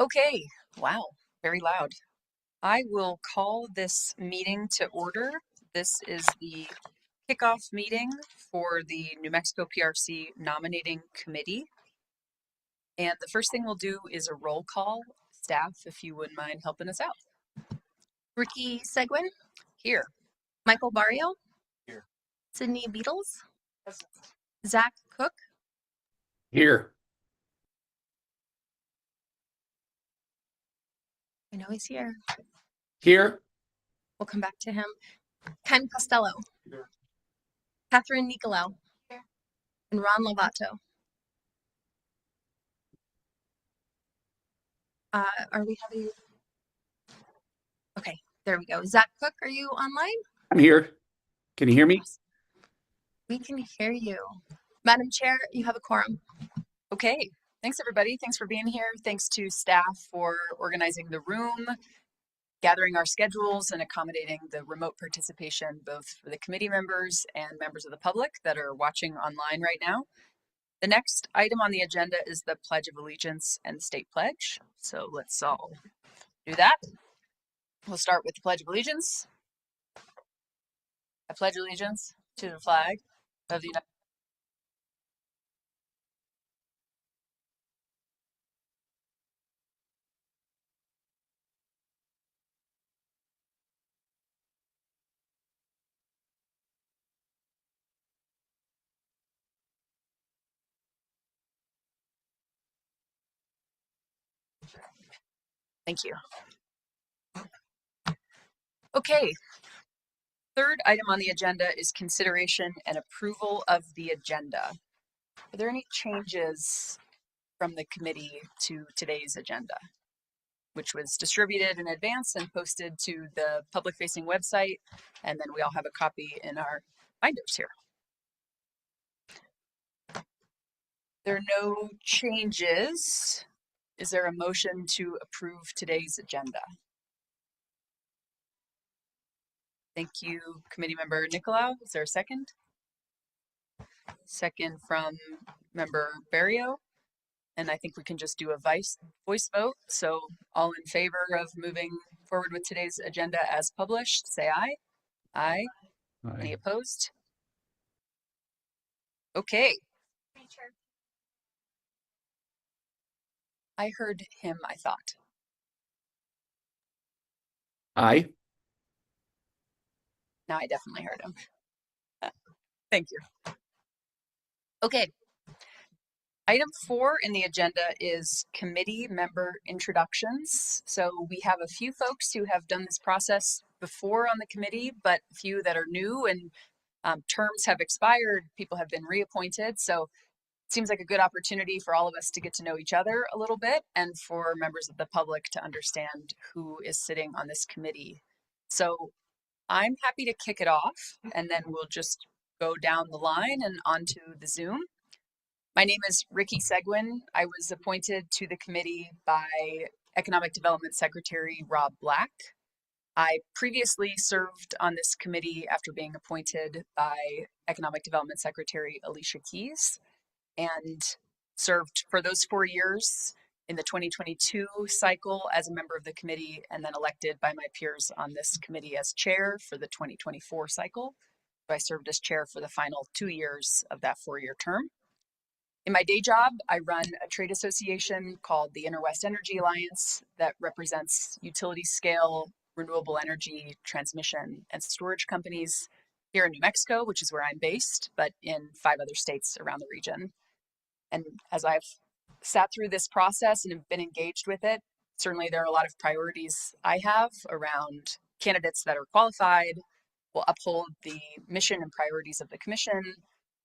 Okay, wow, very loud. I will call this meeting to order. This is the kickoff meeting for the New Mexico PRC Nominating Committee. And the first thing we'll do is a roll call. Staff, if you wouldn't mind helping us out. Ricky Seguin, Here. Michael Barrio, Here. Sydney Beatles, Zach Cook, Here. I know he's here. Here. We'll come back to him. Ken Costello, Here. Catherine Nicolau, here. And Ron Lovato. Are we having? Okay, there we go. Zach Cook, are you online? I'm here. Can you hear me? We can hear you. Madam Chair, you have a quorum. Okay, thanks everybody. Thanks for being here. Thanks to staff for organizing the room, gathering our schedules, and accommodating the remote participation both for the committee members and members of the public that are watching online right now. The next item on the agenda is the Pledge of Allegiance and the State Pledge. So let's all do that. We'll start with the Pledge of Allegiance. I pledge allegiance to the flag of the United States. Thank you. Okay. Third item on the agenda is consideration and approval of the agenda. Are there any changes from the committee to today's agenda, which was distributed in advance and posted to the public-facing website, and then we all have a copy in our binders here? There are no changes. Is there a motion to approve today's agenda? Thank you, Committee Member Nicolau. Is there a second? Second from Member Barrio. And I think we can just do a voice vote. So all in favor of moving forward with today's agenda as published, say aye. Aye. Aye. Any opposed? Okay. I heard him, I thought. Aye. Now I definitely heard him. Thank you. Okay. Item 4 in the agenda is committee member introductions. So we have a few folks who have done this process before on the committee, but a few that are new and terms have expired, people have been reappointed. So it seems like a good opportunity for all of us to get to know each other a little bit and for members of the public to understand who is sitting on this committee. So I'm happy to kick it off and then we'll just go down the line and onto the Zoom. My name is Ricky Seguin. I was appointed to the committee by Economic Development Secretary Rob Black. I previously served on this committee after being appointed by Economic Development Secretary Alicia Keys and served for those 4 years in the 2022 cycle as a member of the committee and then elected by my peers on this committee as chair for the 2024 cycle. So I served as chair for the final 2 years of that 4-year term. In my day job, I run a trade association called the Interwest Energy Alliance that represents utility scale renewable energy transmission and storage companies here in New Mexico, which is where I'm based, but in 5 other states around the region. And as I've sat through this process and have been engaged with it, certainly there are a lot of priorities I have around candidates that are qualified, will uphold the mission and priorities of the commission,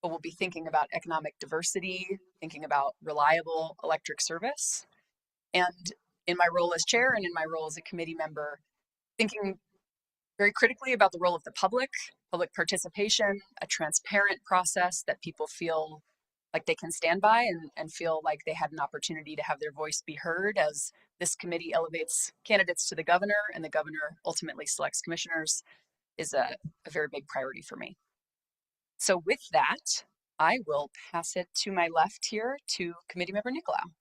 but we'll be thinking about economic diversity, thinking about reliable electric service. And in my role as chair and in my role as a committee member, thinking very critically about the role of the public participation, a transparent process that people feel like they can stand by and feel like they had an opportunity to have their voice be heard as this committee elevates candidates to the governor and the governor ultimately selects commissioners is a very big priority for me. So with that, I will pass it to my left here to Committee Member Nicolau.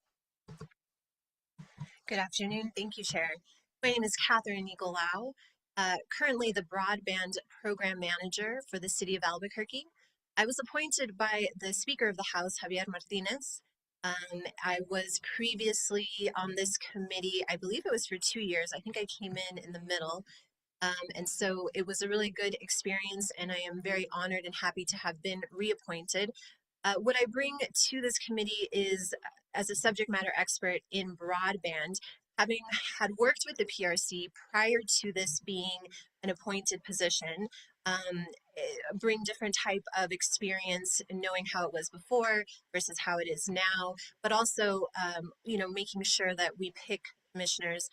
Good afternoon. Thank you, Chair. My name is Catherine Nicolau, currently the Broadband Program Manager for the City of Albuquerque. I was appointed by the Speaker of the House, Javier Martinez. I was previously on this committee, I believe it was for 2 years. I think I came in the middle. And so it was a really good experience, and I am very honored and happy to have been reappointed. What I bring to this committee is as a subject matter expert in broadband, having had worked with the PRC prior to this being an appointed position, bring different type of experience in knowing how it was before versus how it is now, but also, making sure that we pick commissioners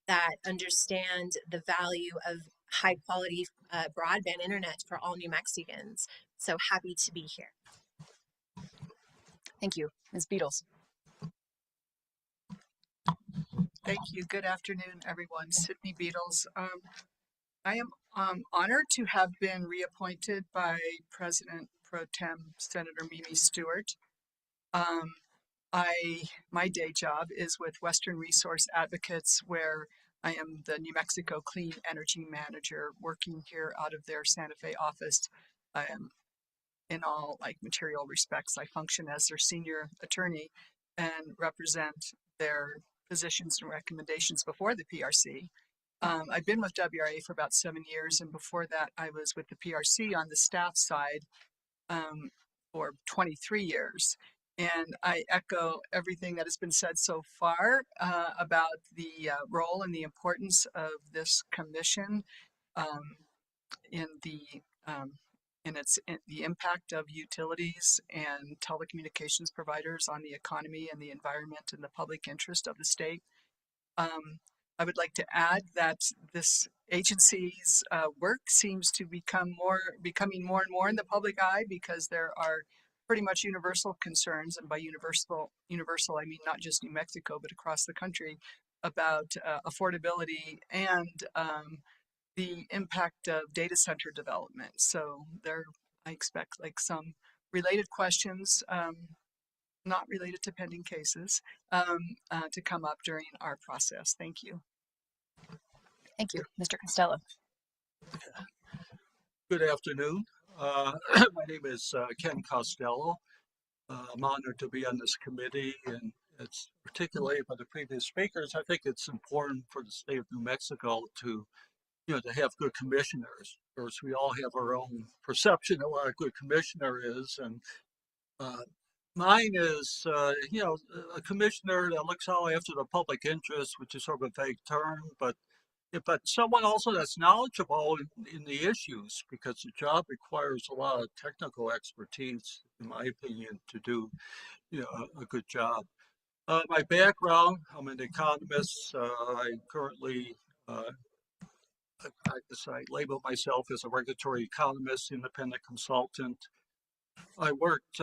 that understand the value of high quality broadband internet for all New Mexicans. So happy to be here. Thank you. Ms. Beatles. Thank you. Good afternoon, everyone. Sydney Beatles. I am honored to have been reappointed by President Pro Tem Senator Mimi Stewart. My day job is with Western Resource Advocates, where I am the New Mexico Clean Energy Manager, working here out of their Santa Fe office. I am, in all material respects, I function as their senior attorney and represent their positions and recommendations before the PRC. I've been with WRA for about 7 years, and before that I was with the PRC on the staff side for 23 years. And I echo everything that has been said so far about the role and the importance of this commission in the impact of utilities and telecommunications providers on the economy and the environment and the public interest of the state. I would like to add that this agency's work seems to becoming more and more in the public eye, because there are pretty much universal concerns, and by universal I mean not just New Mexico but across the country, about affordability and the impact of data center development. So I expect some related questions, not related to pending cases, to come up during our process. Thank you. Thank you. Mr. Costello. Good afternoon. My name is Ken Costello. I'm honored to be on this committee, and it's articulated by the previous speakers. I think it's important for the state of New Mexico to have good commissioners. Of course, we all have our own perception of what a good commissioner is, and mine is, a commissioner that looks out after the public interest, which is sort of a vague term, but someone also that's knowledgeable in the issues, because the job requires a lot of technical expertise, in my opinion, to do a good job. My background: I'm an economist. I currently I label myself as a regulatory economist, independent consultant. I worked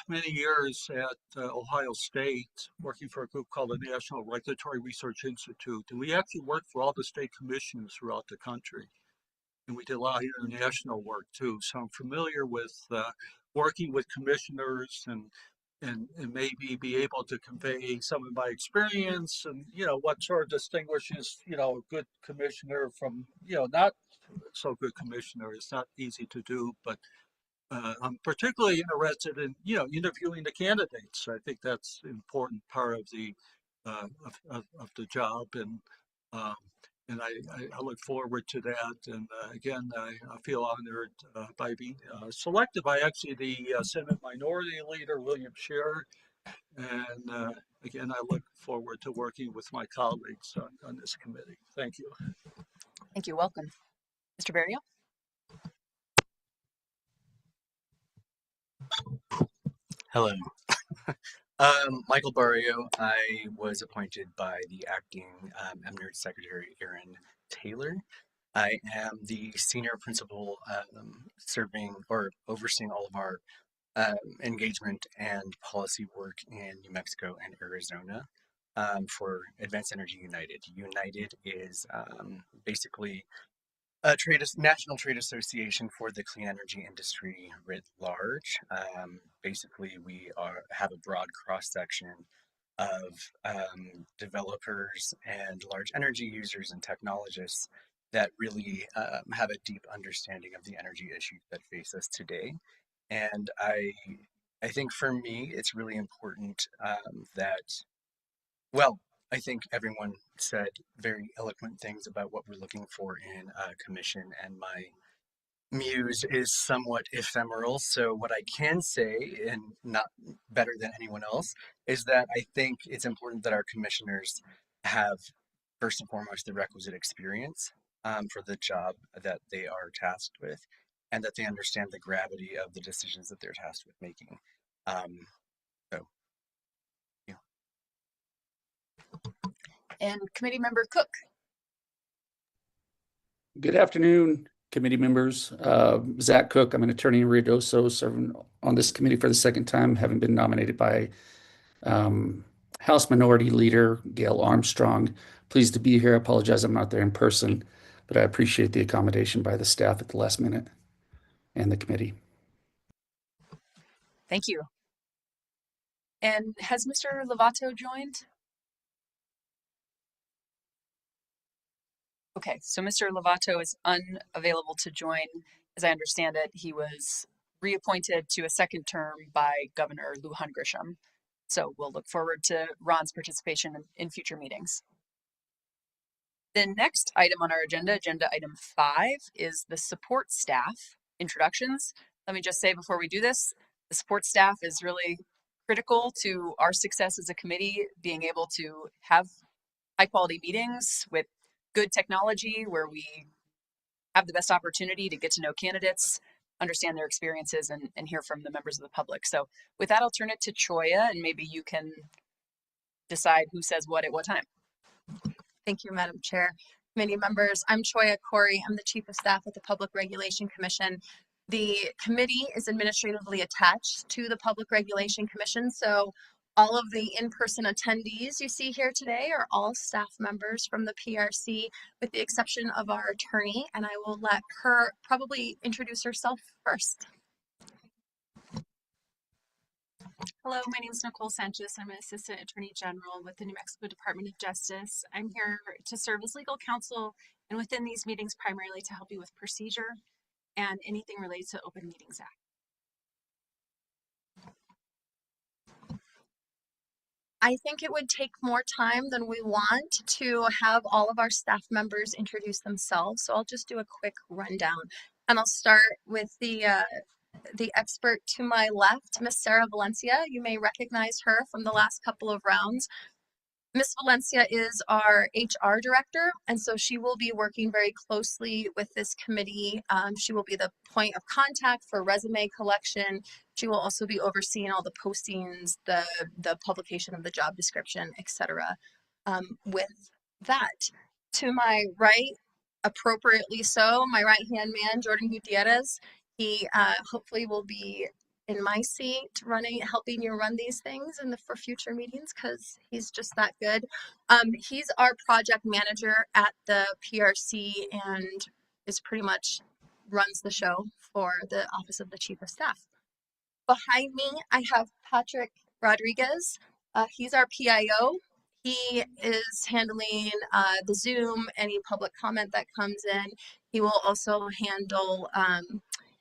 many years at Ohio State, working for a group called the National Regulatory Research Institute. And we actually worked for all the state commissions throughout the country. And we did a lot of international work too. So I'm familiar with working with commissioners and maybe be able to convey some of my experience and, what sort of distinguishes, a good commissioner from, not so good commissioner. It's not easy to do, but I'm particularly interested in, interviewing the candidates. I think that's an important part of the job, and I look forward to that. And again, I feel honored by being selected by actually the Senate Minority Leader William Scherer, and again, I look forward to working with my colleagues on this committee. Thank you. Thank you. Welcome. Mr. Barrio. Hello. Michael Barrio. I was appointed by the acting Emnerd Secretary Aaron Taylor. I am the senior principal serving or overseeing all of our engagement and policy work in New Mexico and Arizona for Advanced Energy United. United is basically a national trade association for the clean energy industry writ large. Basically, we have a broad cross section of developers and large energy users and technologists that really have a deep understanding of the energy issues that face us today. And I think for me, it's really important that, well, I think everyone said very eloquent things about what we're looking for in a commission, and my muse is somewhat ephemeral. So what I can say, and not better than anyone else, is that I think it's important that our commissioners have first and foremost the requisite experience for the job that they are tasked with, and that they understand the gravity of the decisions that they're tasked with making. Um, so, yeah. And committee member Cook. Good afternoon, committee members. Zach Cook, I'm an attorney in Ruidoso, serving on this committee for the second time, having been nominated by House Minority Leader Gail Armstrong. Pleased to be here. I apologize I'm not there in person, but I appreciate the accommodation by the staff at the last minute and the committee. Thank you. And has Mr. Lovato joined? Okay, so Mr. Lovato is unavailable to join. As I understand it, he was reappointed to a second term by Governor Lujan Grisham. So we'll look forward to Ron's participation in future meetings. The next item on our agenda item 5, is the support staff introductions. Let me just say before we do this, the support staff is really critical to our success as a committee, being able to have high quality meetings with good technology where we have the best opportunity to get to know candidates, understand their experiences, and hear from the members of the public. So with that, I'll turn it to Choya, and maybe you can decide who says what at what time. Thank you, Madam Chair. Committee members, I'm Choya Corey. I'm the Chief of Staff at the Public Regulation Commission. The committee is administratively attached to the Public Regulation Commission, so all of the in-person attendees you see here today are all staff members from the PRC, with the exception of our attorney, and I will let her probably introduce herself first. Hello, my name is Nicole Sanchez. I'm an Assistant Attorney General with the New Mexico Department of Justice. I'm here to serve as legal counsel, and within these meetings primarily to help you with procedure and anything related to Open Meetings Act. I think it would take more time than we want to have all of our staff members introduce themselves, so I'll just do a quick rundown. And I'll start with the expert to my left, Miss Sarah Valencia. You may recognize her from the last couple of rounds. Ms. Valencia is our HR director, and so she will be working very closely with this committee. She will be the point of contact for resume collection. She will also be overseeing all the postings, the publication of the job description, etc. With that, to my right, appropriately so, my right-hand man, Jordan Gutierrez. He hopefully will be in my seat helping you run these things for future meetings, because he's just that good. He's our project manager at the PRC and is pretty much runs the show for the Office of the Chief of Staff. Behind me, I have Patrick Rodriguez. He's our PIO. He is handling the Zoom, any public comment that comes in. He will also handle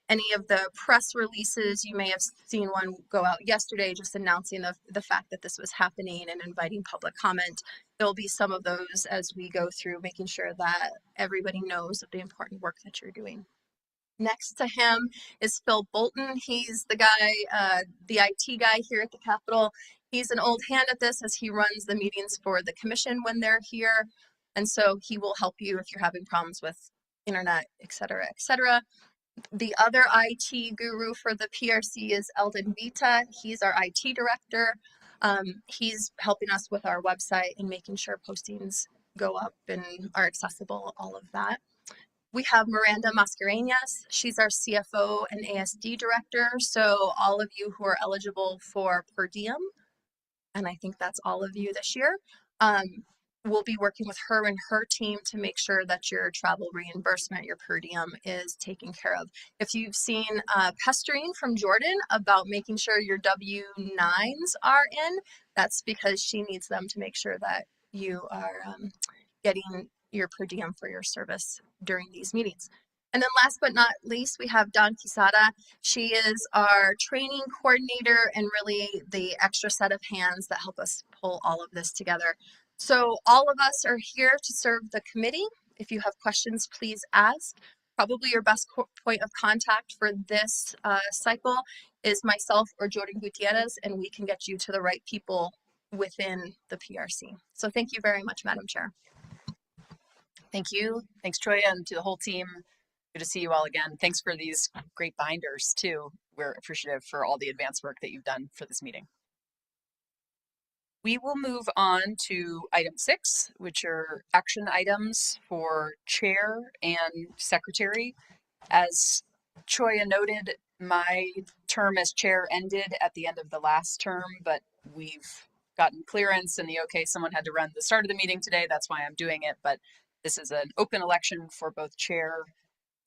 any of the press releases. You may have seen one go out yesterday just announcing the fact that this was happening and inviting public comment. There'll be some of those as we go through, making sure that everybody knows of the important work that you're doing. Next to him is Phil Bolton. He's the guy, the IT guy here at the Capitol. He's an old hand at this as he runs the meetings for the commission when they're here. And so he will help you if you're having problems with internet, et cetera, et cetera. The other IT guru for the PRC is Eldon Vita. He's our IT director. He's helping us with our website and making sure postings go up and are accessible, all of that. We have Miranda Mascareñas. She's our CFO and ASD director. So all of you who are eligible for per diem, and I think that's all of you this year, we'll be working with her and her team to make sure that your travel reimbursement, your per diem is taken care of. If you've seen pestering from Jordan about making sure your W-9s are in, that's because she needs them to make sure that you are getting your per diem for your service during these meetings. And then last but not least, we have Dawn Quisada. She is our training coordinator and really the extra set of hands that help us pull all of this together. So all of us are here to serve the committee. If you have questions, please ask. Probably your best point of contact for this cycle is myself or Jordan Gutierrez, and we can get you to the right people within the PRC. So thank you very much, Madam Chair. Thank you. Thanks, Troya, and to the whole team. Good to see you all again. Thanks for these great binders, too. We're appreciative for all the advanced work that you've done for this meeting. We will move on to item 6, which are action items for chair and secretary. As Troya noted, my term as chair ended at the end of the last term, but we've gotten clearance and the okay, someone had to run the start of the meeting today. That's why I'm doing it. But this is an open election for both chair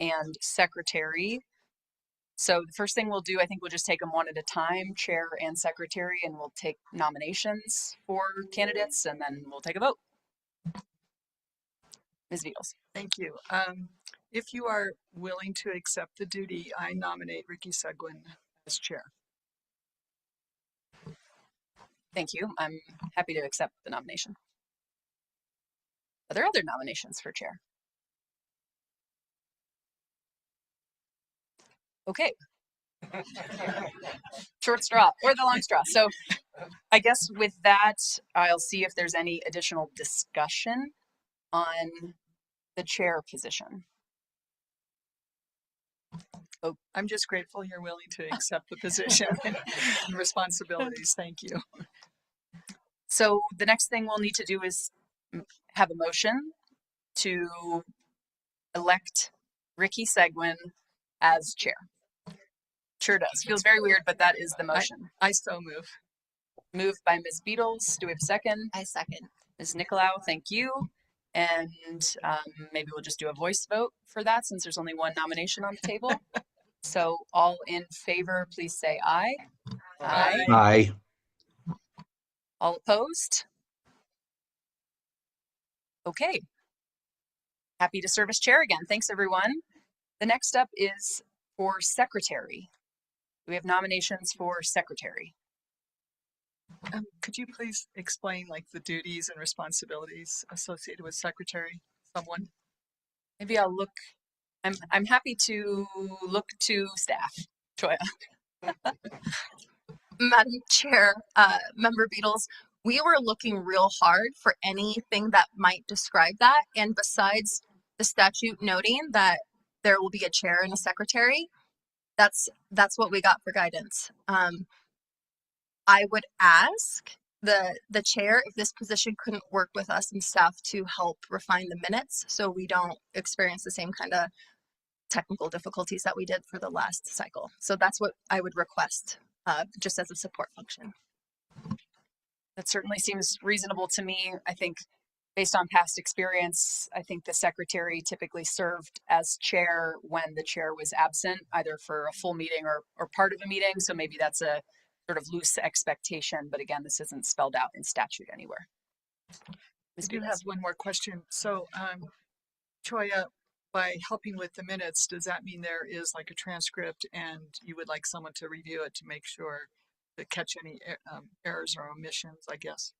and secretary. So the first thing we'll do, I think we'll just take them one at a time, chair and secretary, and we'll take nominations for candidates and then we'll take a vote. Ms. Beatles. Thank you. If you are willing to accept the duty, I nominate Ricky Seguin as chair. Thank you. I'm happy to accept the nomination. Are there other nominations for chair? Okay. Short straw or the long straw. So I guess with that, I'll see if there's any additional discussion on the chair position. Oh, I'm just grateful you're willing to accept the position and responsibilities. Thank you. So the next thing we'll need to do is have a motion to elect Ricky Seguin as chair. Sure does. Feels very weird, but that is the motion. I so move. Moved by Ms. Beatles. Do we have a second? I second. Ms. Nicolau, thank you. And maybe we'll just do a voice vote for that since there's only one nomination on the table. So all in favor, please say aye. Aye. Aye. All opposed? Okay. Happy to serve as chair again. Thanks, everyone. The next up is for secretary. We have nominations for secretary. Could you please explain like the duties and responsibilities associated with secretary? Someone? Maybe I'll look. I'm happy to look to staff. Troya. Madam Chair, Member Beatles, we were looking real hard for anything that might describe that. And besides the statute noting that there will be a chair and a secretary, that's what we got for guidance. I would ask the chair if this position couldn't work with us and staff to help refine the minutes so we don't experience the same kind of technical difficulties that we did for the last cycle. So that's what I would request, just as a support function. That certainly seems reasonable to me. I think based on past experience, I think the secretary typically served as chair when the chair was absent, either for a full meeting or part of a meeting. So maybe that's a sort of loose expectation, but again, this isn't spelled out in statute anywhere. I do have one more question. So, Troya, by helping with the minutes, does that mean there is like a transcript and you would like someone to review it to make sure to catch any errors or omissions, I guess?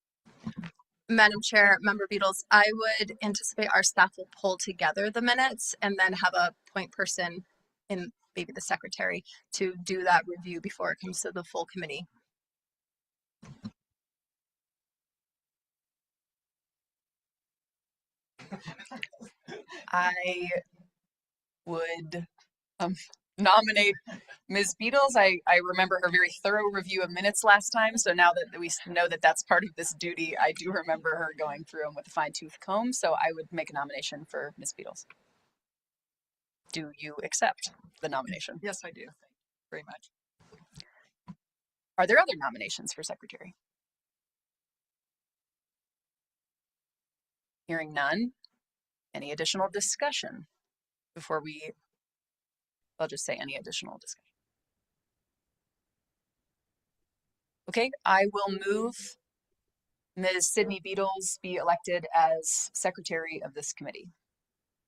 Madam Chair, Member Beatles, I would anticipate our staff will pull together the minutes and then have a point person in maybe the secretary to do that review before it comes to the full committee. I would nominate Ms. Beatles. I remember her very thorough review of minutes last time. So now that we know that that's part of this duty, I do remember her going through them with a fine tooth comb. So I would make a nomination for Ms. Beatles. Do you accept the nomination? Yes, I do. Thank you very much. Are there other nominations for secretary? Hearing none. Any additional discussion before I'll just say any additional discussion. Okay, I will move Ms. Sydney Beatles be elected as secretary of this committee.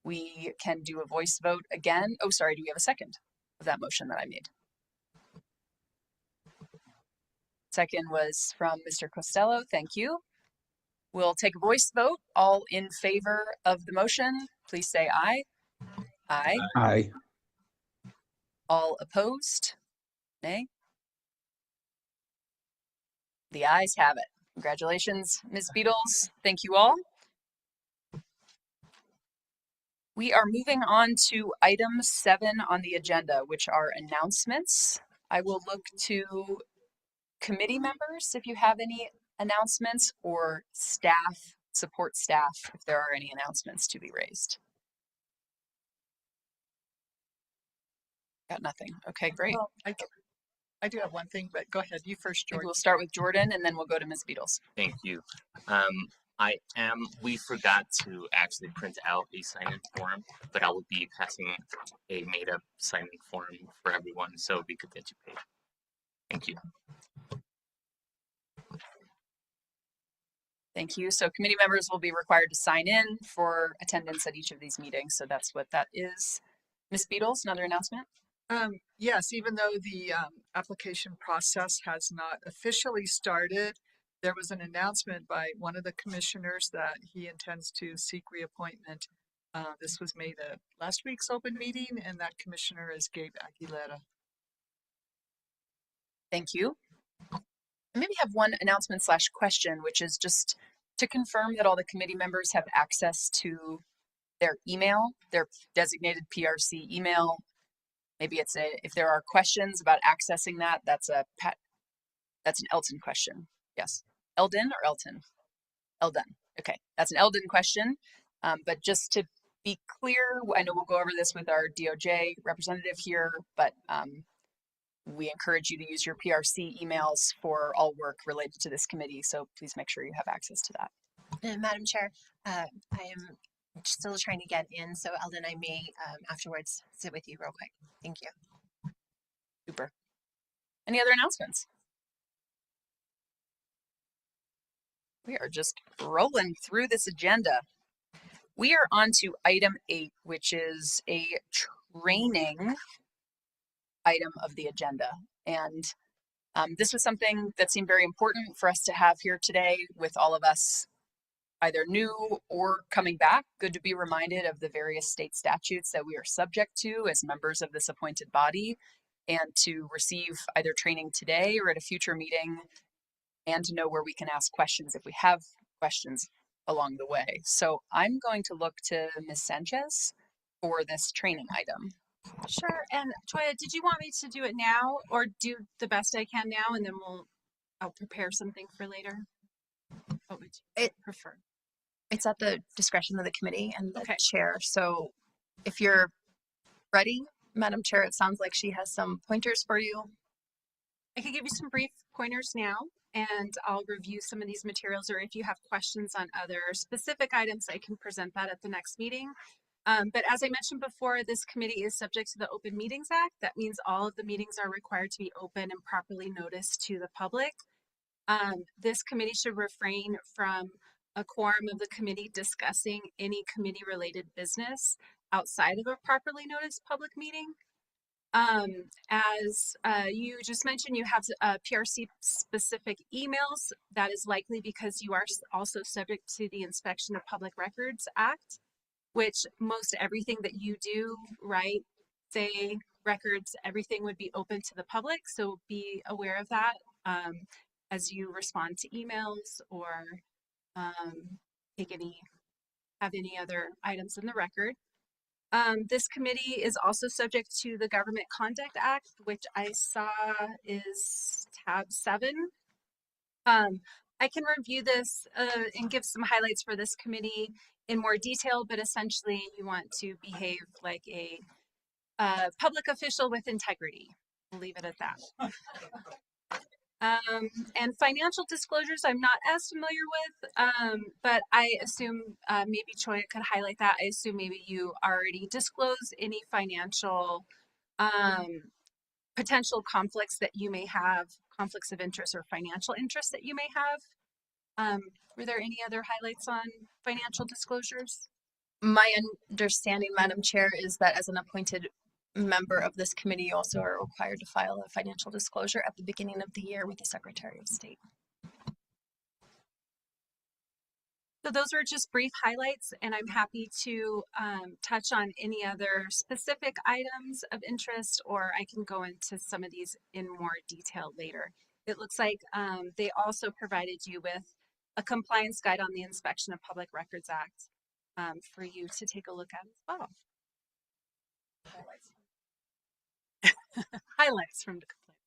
We can do a voice vote again. Oh, sorry, do we have a second of that motion that I made? Second was from Mr. Costello. Thank you. We'll take a voice vote. All in favor of the motion, please say aye. Aye. Aye. All opposed? Nay. The ayes have it. Congratulations, Ms. Beatles. Thank you all. We are moving on to item 7 on the agenda, which are announcements. I will look to committee members if you have any announcements, or staff, support staff, if there are any announcements to be raised. Got nothing. Okay, great. Well, I do have one thing, but go ahead. You first, Maybe George. we'll start with Jordan and then we'll go to Ms. Beatles. Thank you. We forgot to actually print out a sign-in form, but I will be passing a made-up sign-in form for everyone so we could get you paid. Thank you. Thank you. So committee members will be required to sign in for attendance at each of these meetings. So that's what that is. Ms. Beatles, another announcement? Yes, even though the application process has not officially started, there was an announcement by one of the commissioners that he intends to seek reappointment. This was made at last week's open meeting, and that commissioner is Gabe Aguilera. Thank you. I maybe have one announcement / question, which is just to confirm that all the committee members have access to their email, their designated PRC email. Maybe it's if there are questions about accessing that, that's an Elton question. Yes. Eldon or Elton? Eldon. Okay. That's an Eldon question. But just to be clear, I know we'll go over this with our DOJ representative here, but we encourage you to use your PRC emails for all work related to this committee. So please make sure you have access to that. Madam Chair, I am still trying to get in, so Eldon, I may afterwards sit with you real quick. Thank you. Super. Any other announcements? We are just rolling through this agenda. We are on to item 8, which is a training item of the agenda. And this was something that seemed very important for us to have here today with all of us either new or coming back. Good to be reminded of the various state statutes that we are subject to as members of this appointed body, and to receive either training today or at a future meeting, and to know where we can ask questions if we have questions along the way. So I'm going to look to Ms. Sanchez for this training item. Sure. And Toya, did you want me to do it now or do the best I can now, and then I'll prepare something for later? What would you prefer? It's at the discretion of the committee and the Okay. chair. So if you're ready, Madam Chair, it sounds like she has some pointers for you. I could give you some brief pointers now, and I'll review some of these materials, or if you have questions on other specific items, I can present that at the next meeting. But as I mentioned before, this committee is subject to the Open Meetings Act. That means all of the meetings are required to be open and properly noticed to the public. This committee should refrain from a quorum of the committee discussing any committee-related business outside of a properly noticed public meeting. As you just mentioned, you have PRC specific emails. That is likely because you are also subject to the Inspection of Public Records Act, which most everything that you do, right, say records, everything would be open to the public. So be aware of that as you respond to emails or have any other items in the record. This committee is also subject to the Government Conduct Act, which I saw is tab 7. I can review this and give some highlights for this committee in more detail, but essentially you want to behave like a public official with integrity. We'll leave it at that. And financial disclosures, I'm not as familiar with, but I assume maybe Choi could highlight that. I assume maybe you already disclose any financial potential conflicts that you may have, conflicts of interest or financial interest that you may have. Were there any other highlights on financial disclosures? My understanding, Madam Chair, is that as an appointed member of this committee, you also are required to file a financial disclosure at the beginning of the year with the Secretary of State. So those are just brief highlights, and I'm happy to touch on any other specific items of interest, or I can go into some of these in more detail later. It looks like they also provided you with a compliance guide on the Inspection of Public Records Act for you to take a look at as well. Highlights from the complaint.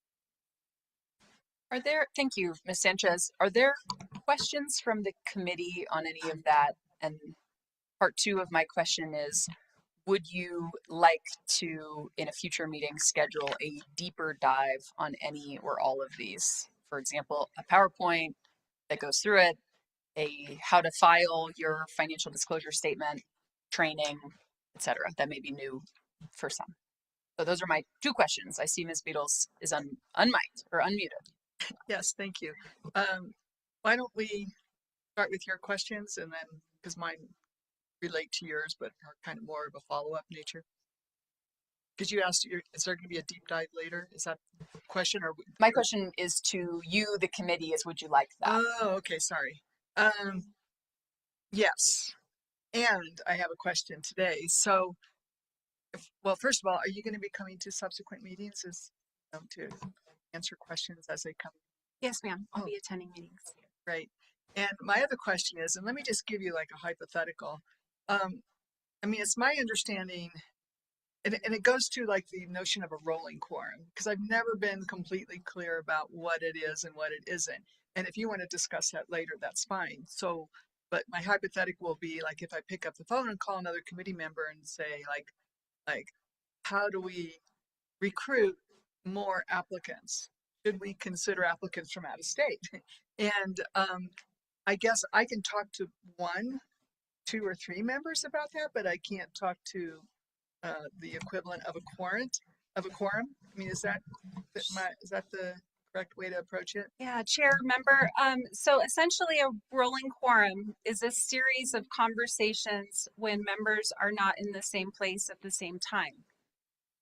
Are there, thank you, Ms. Sanchez. Are there questions from the committee on any of that? And part two of my question is, would you like to, in a future meeting, schedule a deeper dive on any or all of these? For example, a PowerPoint that goes through it, a how to file your financial disclosure statement, training, etc. That may be new for some. So those are my two questions. I see Ms. Beatles is unmiked or unmuted. Yes, thank you. Why don't we start with your questions and then, because mine relate to yours, but are kind of more of a follow-up nature. Because you asked, is there going to be a deep dive later? Is that the question? Or My question is to you, the committee, is would you like that? Oh, okay, sorry. Yes, and I have a question today. So, well, first of all, are you going to be coming to subsequent meetings to answer questions as they come? Yes, ma'am. I'll be attending meetings. Right. And my other question is, and let me just give you like a hypothetical. I mean, it's my understanding, and it goes to like the notion of a rolling quorum, because I've never been completely clear about what it is and what it isn't. And if you want to discuss that later, that's fine. So, but my hypothetical will be like if I pick up the phone and call another committee member and say like how do we recruit more applicants? Should we consider applicants from out of state? And I guess I can talk to 1, 2, or 3 members about that, but I can't talk to the equivalent of a quorum. I mean, is that the correct way to approach it? Yeah, Chair, member. So essentially, a rolling quorum is a series of conversations when members are not in the same place at the same time.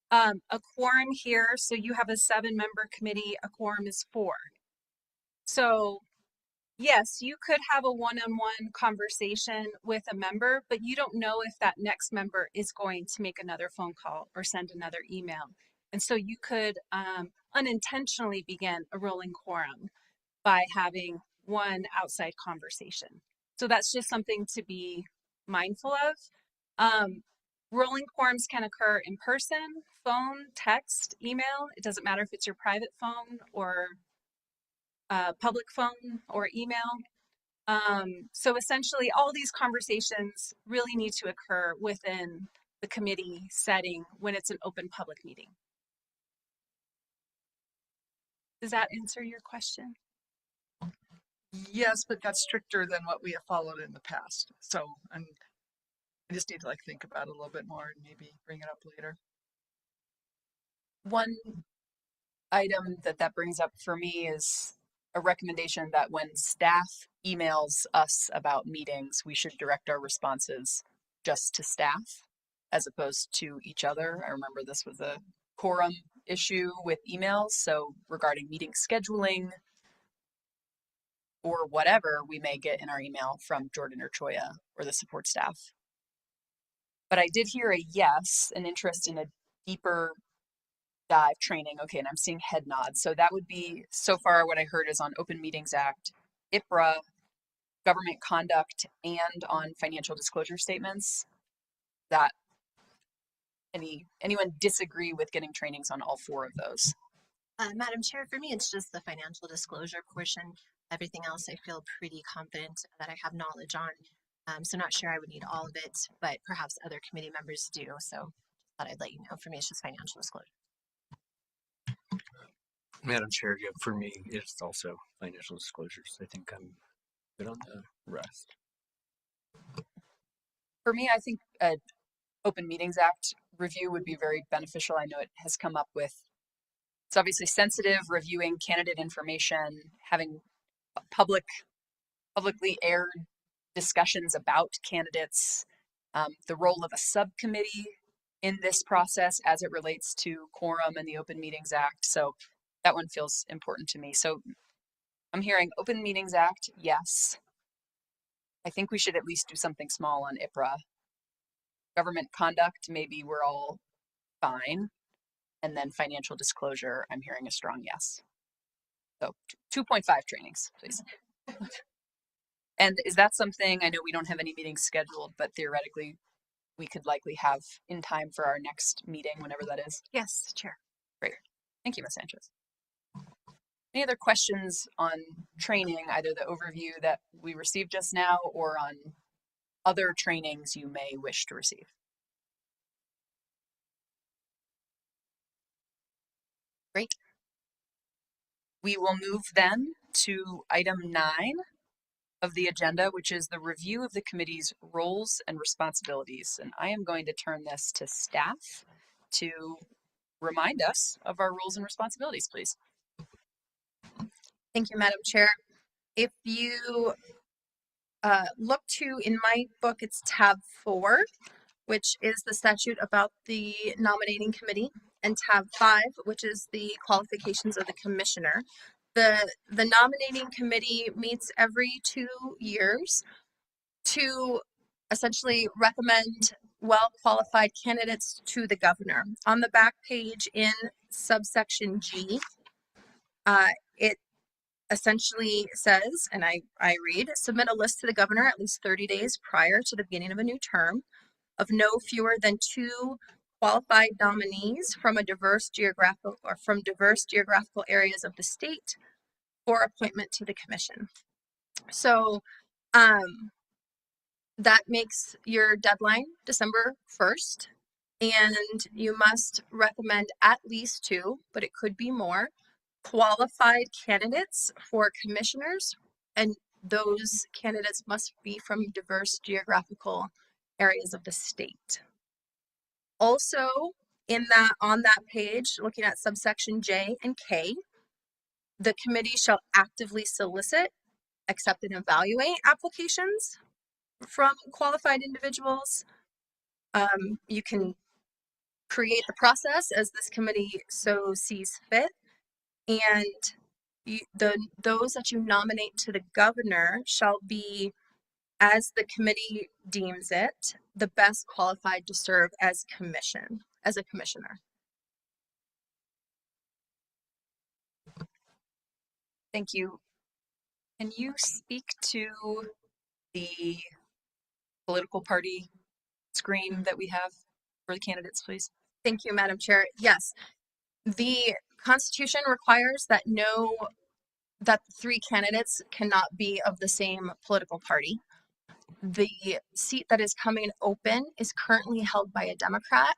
A quorum here, so you have a 7-member committee, a quorum is 4. So yes, you could have a one-on-one conversation with a member, but you don't know if that next member is going to make another phone call or send another email. And so you could unintentionally begin a rolling quorum by having one outside conversation. So that's just something to be mindful of. Rolling quorums can occur in person, phone, text, email. It doesn't matter if it's your private phone or public phone or email. So essentially, all these conversations really need to occur within the committee setting when it's an open public meeting. Does that answer your question? Yes, but that's stricter than what we have followed in the past. So I just need to like think about it a little bit more and maybe bring it up later. One item that brings up for me is a recommendation that when staff emails us about meetings, we should direct our responses just to staff as opposed to each other. I remember this was a quorum issue with emails. So regarding meeting scheduling or whatever we may get in our email from Jordan or Choya or the support staff. But I did hear a yes, an interest in a deeper dive training. Okay, and I'm seeing head nods. So that would be, so far what I heard is on Open Meetings Act, IPRA, government conduct, and on financial disclosure statements. That anyone disagree with getting trainings on all 4 of those? Madam Chair, for me, it's just the financial disclosure portion. Everything else I feel pretty confident that I have knowledge on. So not sure I would need all of it, but perhaps other committee members do. So thought I'd let you know. For me, it's just financial disclosure. Madam Chair, yeah, for me, it's also financial disclosures. I think I'm good on the rest. For me, I think a Open Meetings Act review would be very beneficial. I know it has come up with, it's obviously sensitive, reviewing candidate information, having publicly aired discussions about candidates, the role of a subcommittee in this process as it relates to quorum and the Open Meetings Act. So that one feels important to me. So I'm hearing Open Meetings Act, yes. I think we should at least do something small on IPRA. Government conduct, maybe we're all fine. And then financial disclosure, I'm hearing a strong yes. So 2.5 trainings, please. And is that something, I know we don't have any meetings scheduled, but theoretically we could likely have in time for our next meeting, whenever that is? Yes, Chair. Great. Thank you, Ms. Sanchez. Any other questions on training, either the overview that we received just now or on other trainings you may wish to receive? Great. We will move then to item 9 of the agenda, which is the review of the committee's roles and responsibilities. And I am going to turn this to staff to remind us of our roles and responsibilities, please. Thank you, Madam Chair. If you look to, in my book, it's tab 4, which is the statute about the nominating committee, and tab 5, which is the qualifications of the commissioner. The nominating committee meets every 2 years to essentially recommend well-qualified candidates to the governor. On the back page in subsection G, it essentially says, and I read, submit a list to the governor at least 30 days prior to the beginning of a new term of no fewer than 2 qualified nominees from diverse geographical areas of the state for appointment to the commission. So that makes your deadline December 1st, and you must recommend at least 2, but it could be more, qualified candidates for commissioners, and those candidates must be from diverse geographical areas of the state. Also, on that page, looking at subsection J and K, the committee shall actively solicit, accept, and evaluate applications from qualified individuals. You can create the process as this committee so sees fit, and those that you nominate to the governor shall be, as the committee deems it, the best qualified to serve as a commissioner. Thank you. Can you speak to the political party screen that we have for the candidates, please? Thank you, Madam Chair. Yes, the Constitution requires that the 3 candidates cannot be of the same political party. The seat that is coming open is currently held by a Democrat.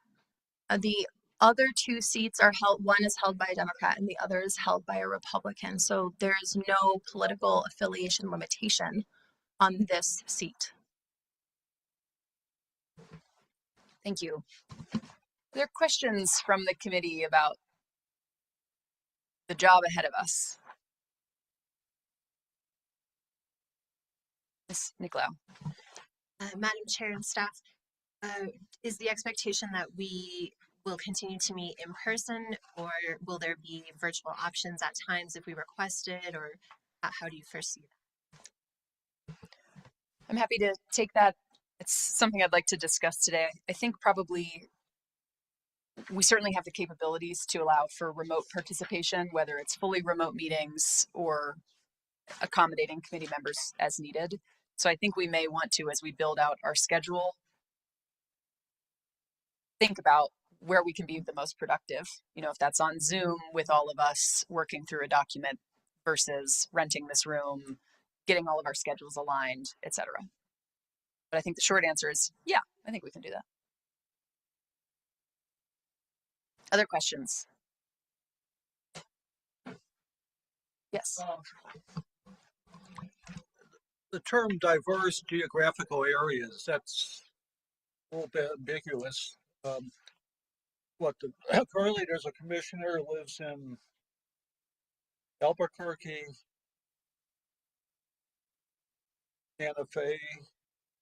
The other 2 seats are held, one is held by a Democrat and the other is held by a Republican. So there is no political affiliation limitation on this seat. Thank you. Are there questions from the committee about the job ahead of us? Ms. Nicolau. Madam Chair and staff, is the expectation that we will continue to meet in person, or will there be virtual options at times if we request it, or how do you foresee that? I'm happy to take that. It's something I'd like to discuss today. I think probably we certainly have the capabilities to allow for remote participation, whether it's fully remote meetings or accommodating committee members as needed. So I think we may want to, as we build out our schedule, think about where we can be the most productive. You know, if that's on Zoom with all of us working through a document versus renting this room, getting all of our schedules aligned, etc. But I think the short answer is, yeah, I think we can do that. Other questions? Yes. The term diverse geographical areas, that's a little bit ambiguous. Currently there's a commissioner who lives in Albuquerque, Santa Fe,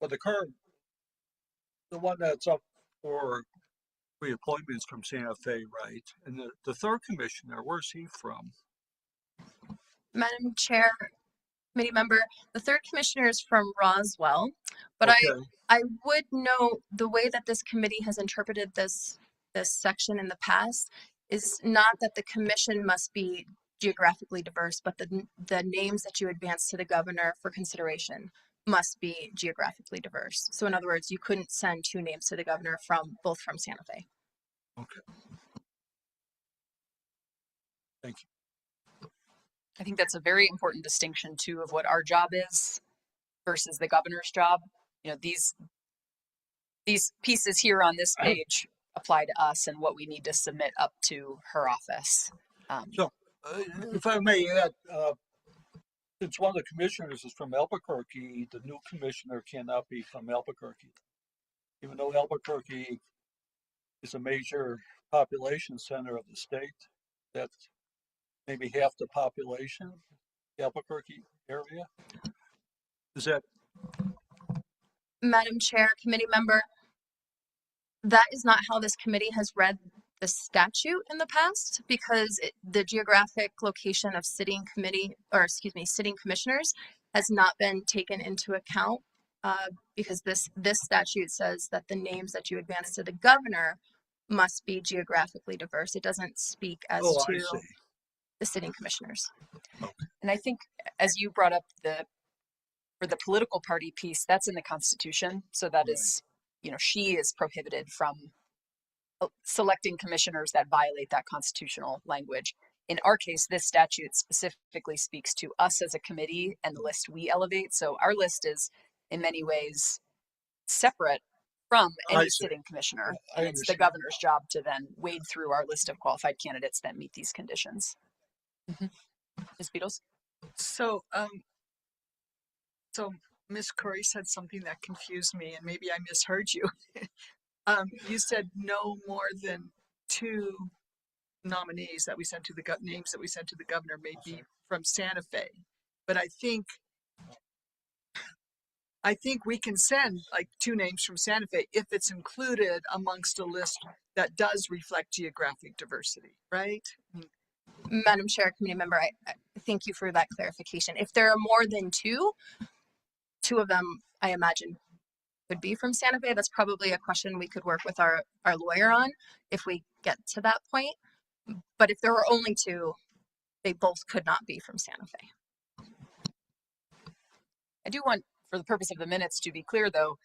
but the one that's up for reappointments from Santa Fe, right? And the third commissioner, where's he from? Madam Chair, committee member, the third commissioner is from Roswell, but Okay, I would note the way that this committee has interpreted this section in the past is not that the commission must be geographically diverse, but the names that you advance to the governor for consideration must be geographically diverse. So in other words, you couldn't send two names to the governor from both from Santa Fe. okay. Thank you. I think that's a very important distinction too of what our job is versus the governor's job. You know, these pieces here on this page apply to us and what we need to submit up to her office. So, if I may add, since one of the commissioners is from Albuquerque, the new commissioner cannot be from Albuquerque. Even though Albuquerque is a major population center of the state, that's maybe half the population, the Albuquerque area. Is that Madam Chair, committee member, that is not how this committee has read the statute in the past, because the geographic location of sitting commissioners has not been taken into account, because this statute says that the names that you advance to the governor must be geographically diverse. It doesn't speak as I to see. the sitting commissioners. And I think as you brought up for the political party piece, that's in the Constitution. So that is, you know, she is prohibited from selecting commissioners that violate that constitutional language. In our case, this statute specifically speaks to us as a committee and the list we elevate. So our list is in many ways separate from any sitting commissioner. And it's the governor's job to then wade through our list of qualified candidates that meet these conditions. Ms. Beatles? So, Ms. Corey said something that confused me, and maybe I misheard you. You said no more than two nominees that we sent to the names that we sent to the governor may be from Santa Fe, but I think we can send like two names from Santa Fe if it's included amongst a list that does reflect geographic diversity, right? Madam Chair, committee member, I thank you for that clarification. If there are more than two of them, I imagine, could be from Santa Fe. That's probably a question we could work with our lawyer on if we get to that point. But if there were only two, they both could not be from Santa Fe. I do want, for the purpose of the minutes, to be clear though,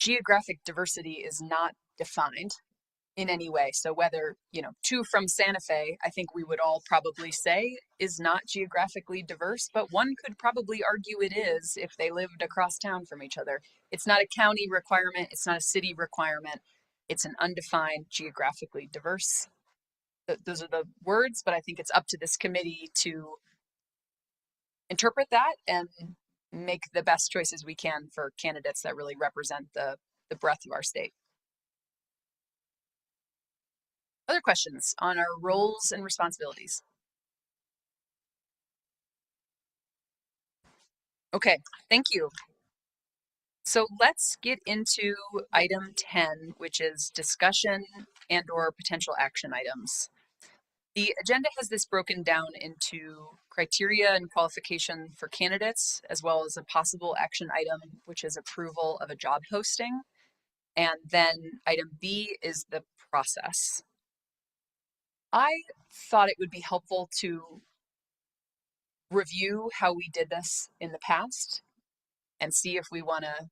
geographic diversity is not defined in any way. So whether, you know, two from Santa Fe, I think we would all probably say is not geographically diverse, but one could probably argue it is if they lived across town from each other. It's not a county requirement. It's not a city requirement. It's an undefined geographically diverse. Those are the words, but I think it's up to this committee to interpret that and make the best choices we can for candidates that really represent the breadth of our state. Other questions on our roles and responsibilities? Okay, thank you. So let's get into item 10, which is discussion and/or potential action items. The agenda has this broken down into criteria and qualification for candidates, as well as a possible action item, which is approval of a job posting. And then item B is the process. I thought it would be helpful to review how we did this in the past and see if we want to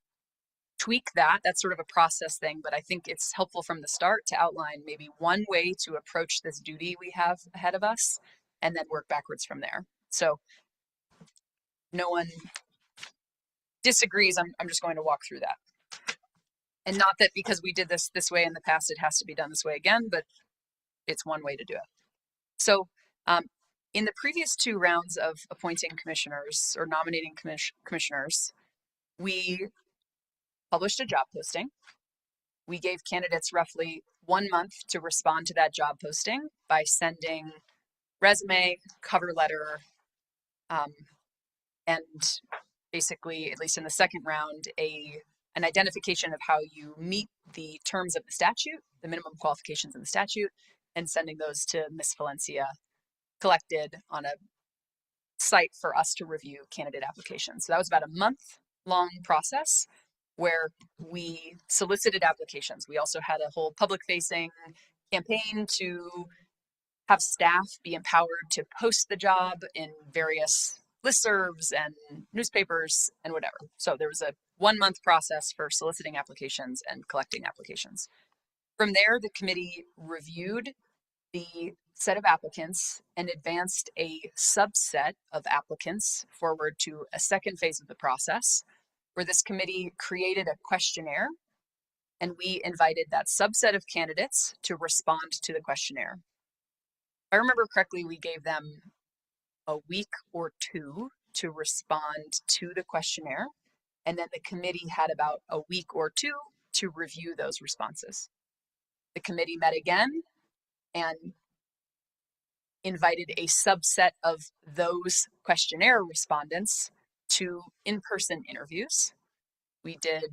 tweak that. That's sort of a process thing, but I think it's helpful from the start to outline maybe one way to approach this duty we have ahead of us and then work backwards from there. So no one disagrees. I'm just going to walk through that. And not that because we did this way in the past, it has to be done this way again, but it's one way to do it. So In the previous 2 rounds of appointing commissioners or nominating commissioners, we published a job posting. We gave candidates roughly 1 month to respond to that job posting by sending resume, cover letter, and basically, at least in the second round, an identification of how you meet the terms of the statute, the minimum qualifications in the statute, and sending those to Ms. Valencia, collected on a site for us to review candidate applications. So that was about a month-long process where we solicited applications. We also had a whole public-facing campaign to have staff be empowered to post the job in various listservs and newspapers and whatever. So there was a 1-month process for soliciting applications and collecting applications. From there, the committee reviewed the set of applicants and advanced a subset of applicants forward to a second phase of the process, where this committee created a questionnaire, and we invited that subset of candidates to respond to the questionnaire. If I remember correctly, we gave them a week or 2 to respond to the questionnaire, and then the committee had about a week or 2 to review those responses. The committee met again and invited a subset of those questionnaire respondents to in-person interviews. We did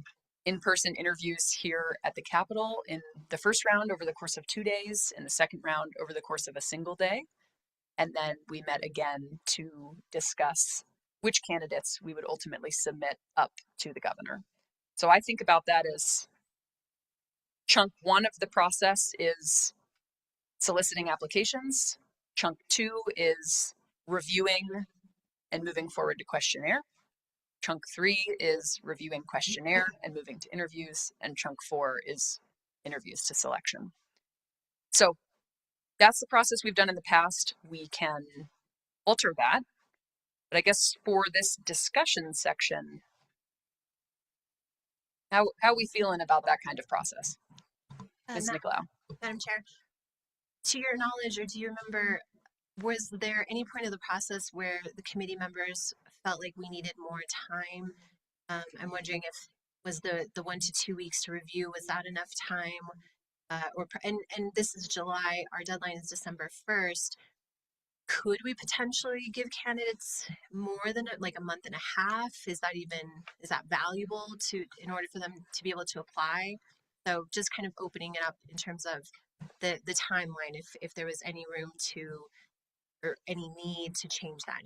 in-person interviews here at the Capitol in the first round over the course of 2 days, in the second round over the course of a single day. And then we met again to discuss which candidates we would ultimately submit up to the governor. So I think about that as chunk 1 of the process is soliciting applications. Chunk 2 is reviewing and moving forward to questionnaire. Chunk 3 is reviewing questionnaire and moving to interviews. And chunk 4 is interviews to selection. So that's the process we've done in the past. We can alter that. But I guess for this discussion section, how are we feeling about that kind of process? Ms. Nicolau. Madam Chair, to your knowledge, or do you remember, was there any point of the process where the committee members felt like we needed more time? I'm wondering if was the 1 to 2 weeks to review, was that enough time? And this is July, our deadline is December 1st. Could we potentially give candidates more than like a month and a half? Is that valuable in order for them to be able to apply? So just kind of opening it up in terms of the timeline, if there was any room to, or any need to change that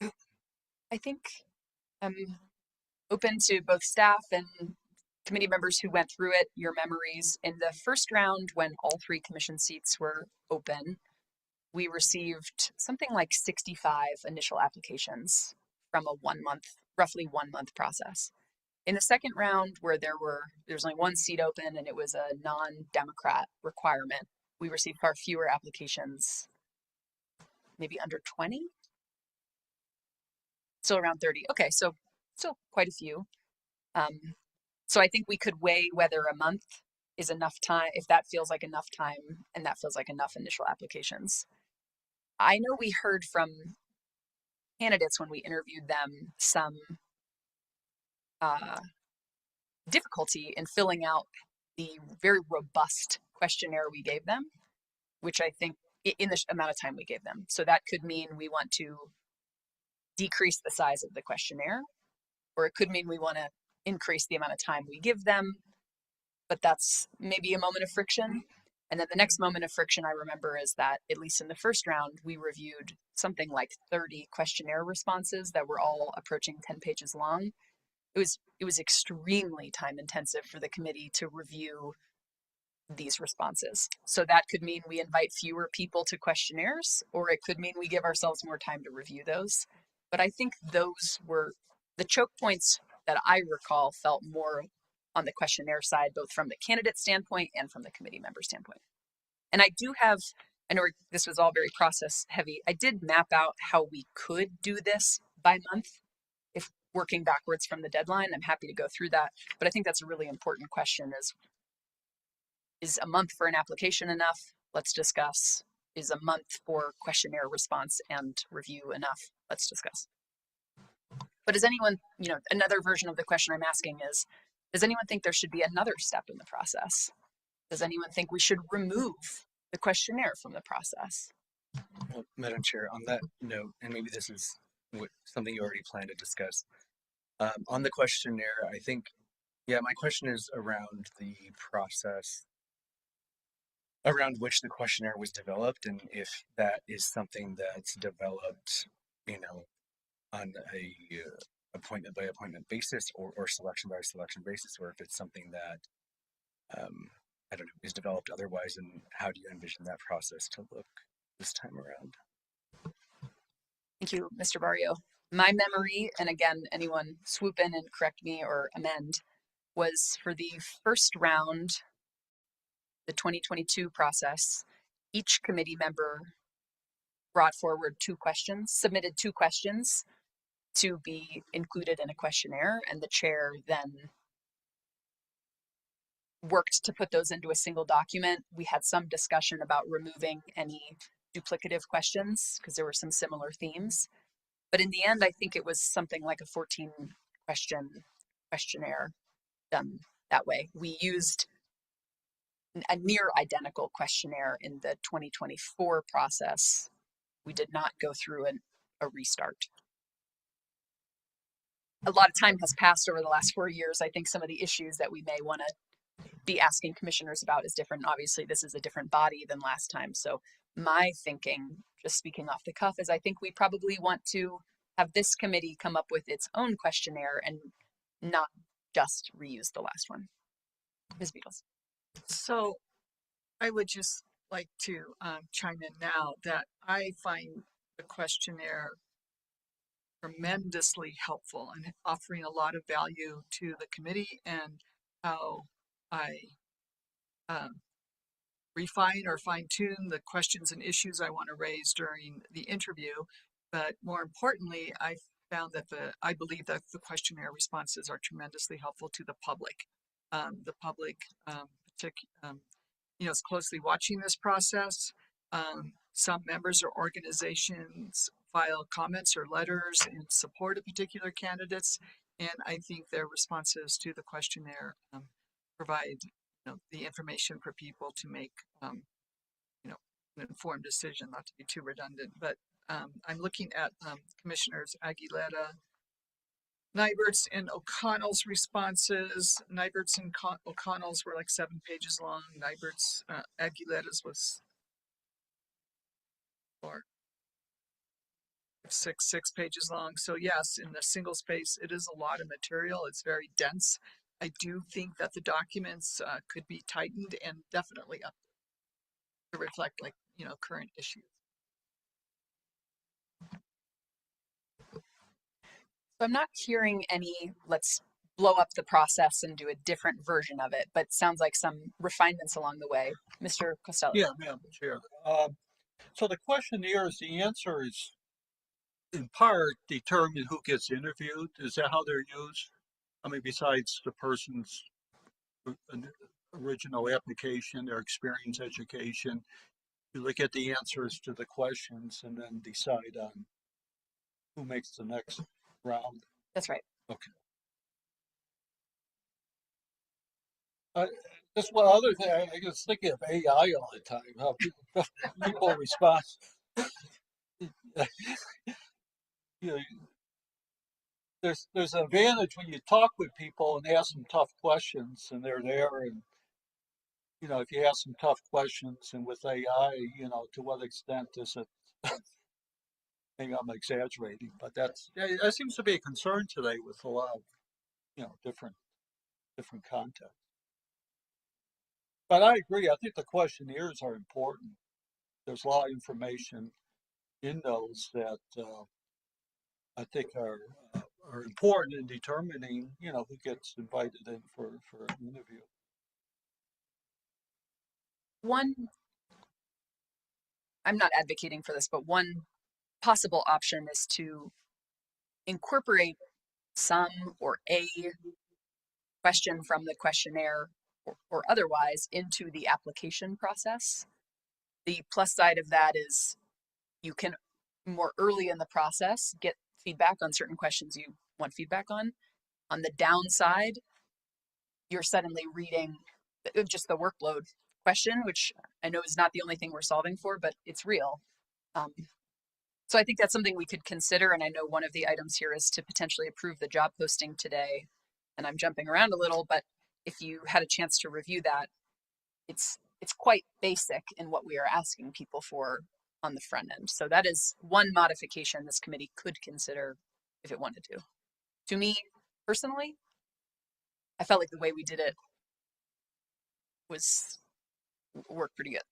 in. I think I'm open to both staff and committee members who went through it, your memories. In the first round, when all 3 commission seats were open, we received something like 65 initial applications from a roughly 1 month process. In the second round, where there was only 1 seat open and it was a non-Democrat requirement, we received far fewer applications, maybe under 20, still around 30. Okay, so still quite a few. So I think we could weigh whether a month is enough time, if that feels like enough time and that feels like enough initial applications. I know we heard from candidates when we interviewed them some difficulty in filling out the very robust questionnaire we gave them, which I think in the amount of time we gave them. So that could mean we want to decrease the size of the questionnaire, or it could mean we want to increase the amount of time we give them, but that's maybe a moment of friction. And then the next moment of friction I remember is that, at least in the first round, we reviewed something like 30 questionnaire responses that were all approaching 10 pages long. It was extremely time intensive for the committee to review these responses. So that could mean we invite fewer people to questionnaires, or it could mean we give ourselves more time to review those. But I think those were the choke points that I recall felt more on the questionnaire side, both from the candidate standpoint and from the committee member standpoint. And I know this was all very process heavy. I did map out how we could do this by month, if working backwards from the deadline. I'm happy to go through that. But I think that's a really important question is a month for an application enough? Let's discuss. is a month for questionnaire response and review enough? Let's discuss. But does anyone, another version of the question I'm asking is, does anyone think there should be another step in the process? Does anyone think we should remove the questionnaire from the process? Well, Madam Chair, on that note, and maybe this is something you already planned to discuss, on the questionnaire, I think, yeah, my question is around the process around which the questionnaire was developed, and if that is something that's developed, on a appointment by appointment basis or selection by selection basis, or if it's something that I don't know, is developed otherwise, and how do you envision that process to look this time around? Thank you, Mr. Barrio. My memory, and again, anyone swoop in and correct me or amend, was for the first round, the 2022 process, each committee member brought forward submitted two questions to be included in a questionnaire, and the chair then worked to put those into a single document. We had some discussion about removing any duplicative questions because there were some similar themes. But in the end, I think it was something like a 14 question questionnaire done that way. We used a near identical questionnaire in the 2024 process. We did not go through a restart. A lot of time has passed over the last 4 years. I think some of the issues that we may want to be asking commissioners about is different. Obviously, this is a different body than last time. So my thinking, just speaking off the cuff, is I think we probably want to have this committee come up with its own questionnaire and not just reuse the last one. Ms. Beatles. So I would just like to chime in now that I find the questionnaire tremendously helpful and offering a lot of value to the committee and how I refine or fine tune the questions and issues I want to raise during the interview. But more importantly, I found that I believe that the questionnaire responses are tremendously helpful to the public. The public, is closely watching this process. Some members or organizations file comments or letters in support of particular candidates, and I think their responses to the questionnaire provide the information for people to make an informed decision, not to be too redundant. But I'm looking at Commissioners Aguilera, Nybert's and O'Connell's responses. Nybert's and O'Connell's were like 7 pages long. Nybert's, Aguilera's was six pages long. So yes, in the single space, it is a lot of material. It's very dense. I do think that the documents could be tightened and definitely up to reflect current issues. So I'm not hearing any, let's blow up the process and do a different version of it, but sounds like some refinements along the way. Mr. Costello. Yeah, Madam Chair. So the questionnaire is, the answer is in part determine who gets interviewed. Is that how they're used? I mean, besides the person's original application, their experience, education, you look at the answers to the questions and then decide on who makes the next round. That's right. Okay. Just one other thing, I was thinking of AI all the time, how people respond. There's an advantage when you talk with people and ask them tough questions and they're there, and if you ask them tough questions and with AI, to what extent is it maybe I'm exaggerating, but that seems to be a concern today with a lot of different contexts. But I agree, I think the questionnaires are important. There's a lot of information in those that I think are important in determining, who gets invited in for an interview. I'm not advocating for this, but one possible option is to incorporate some or a question from the questionnaire or otherwise into the application process. The plus side of that is you can more early in the process get feedback on certain questions you want feedback on. On the downside, you're suddenly reading just the workload question, which I know is not the only thing we're solving for, but it's real. So I think that's something we could consider. And I know one of the items here is to potentially approve the job posting today. And I'm jumping around a little, but if you had a chance to review that, it's quite basic in what we are asking people for on the front end. So that is one modification this committee could consider if it wanted to. To me, personally, I felt like the way we did it worked pretty good.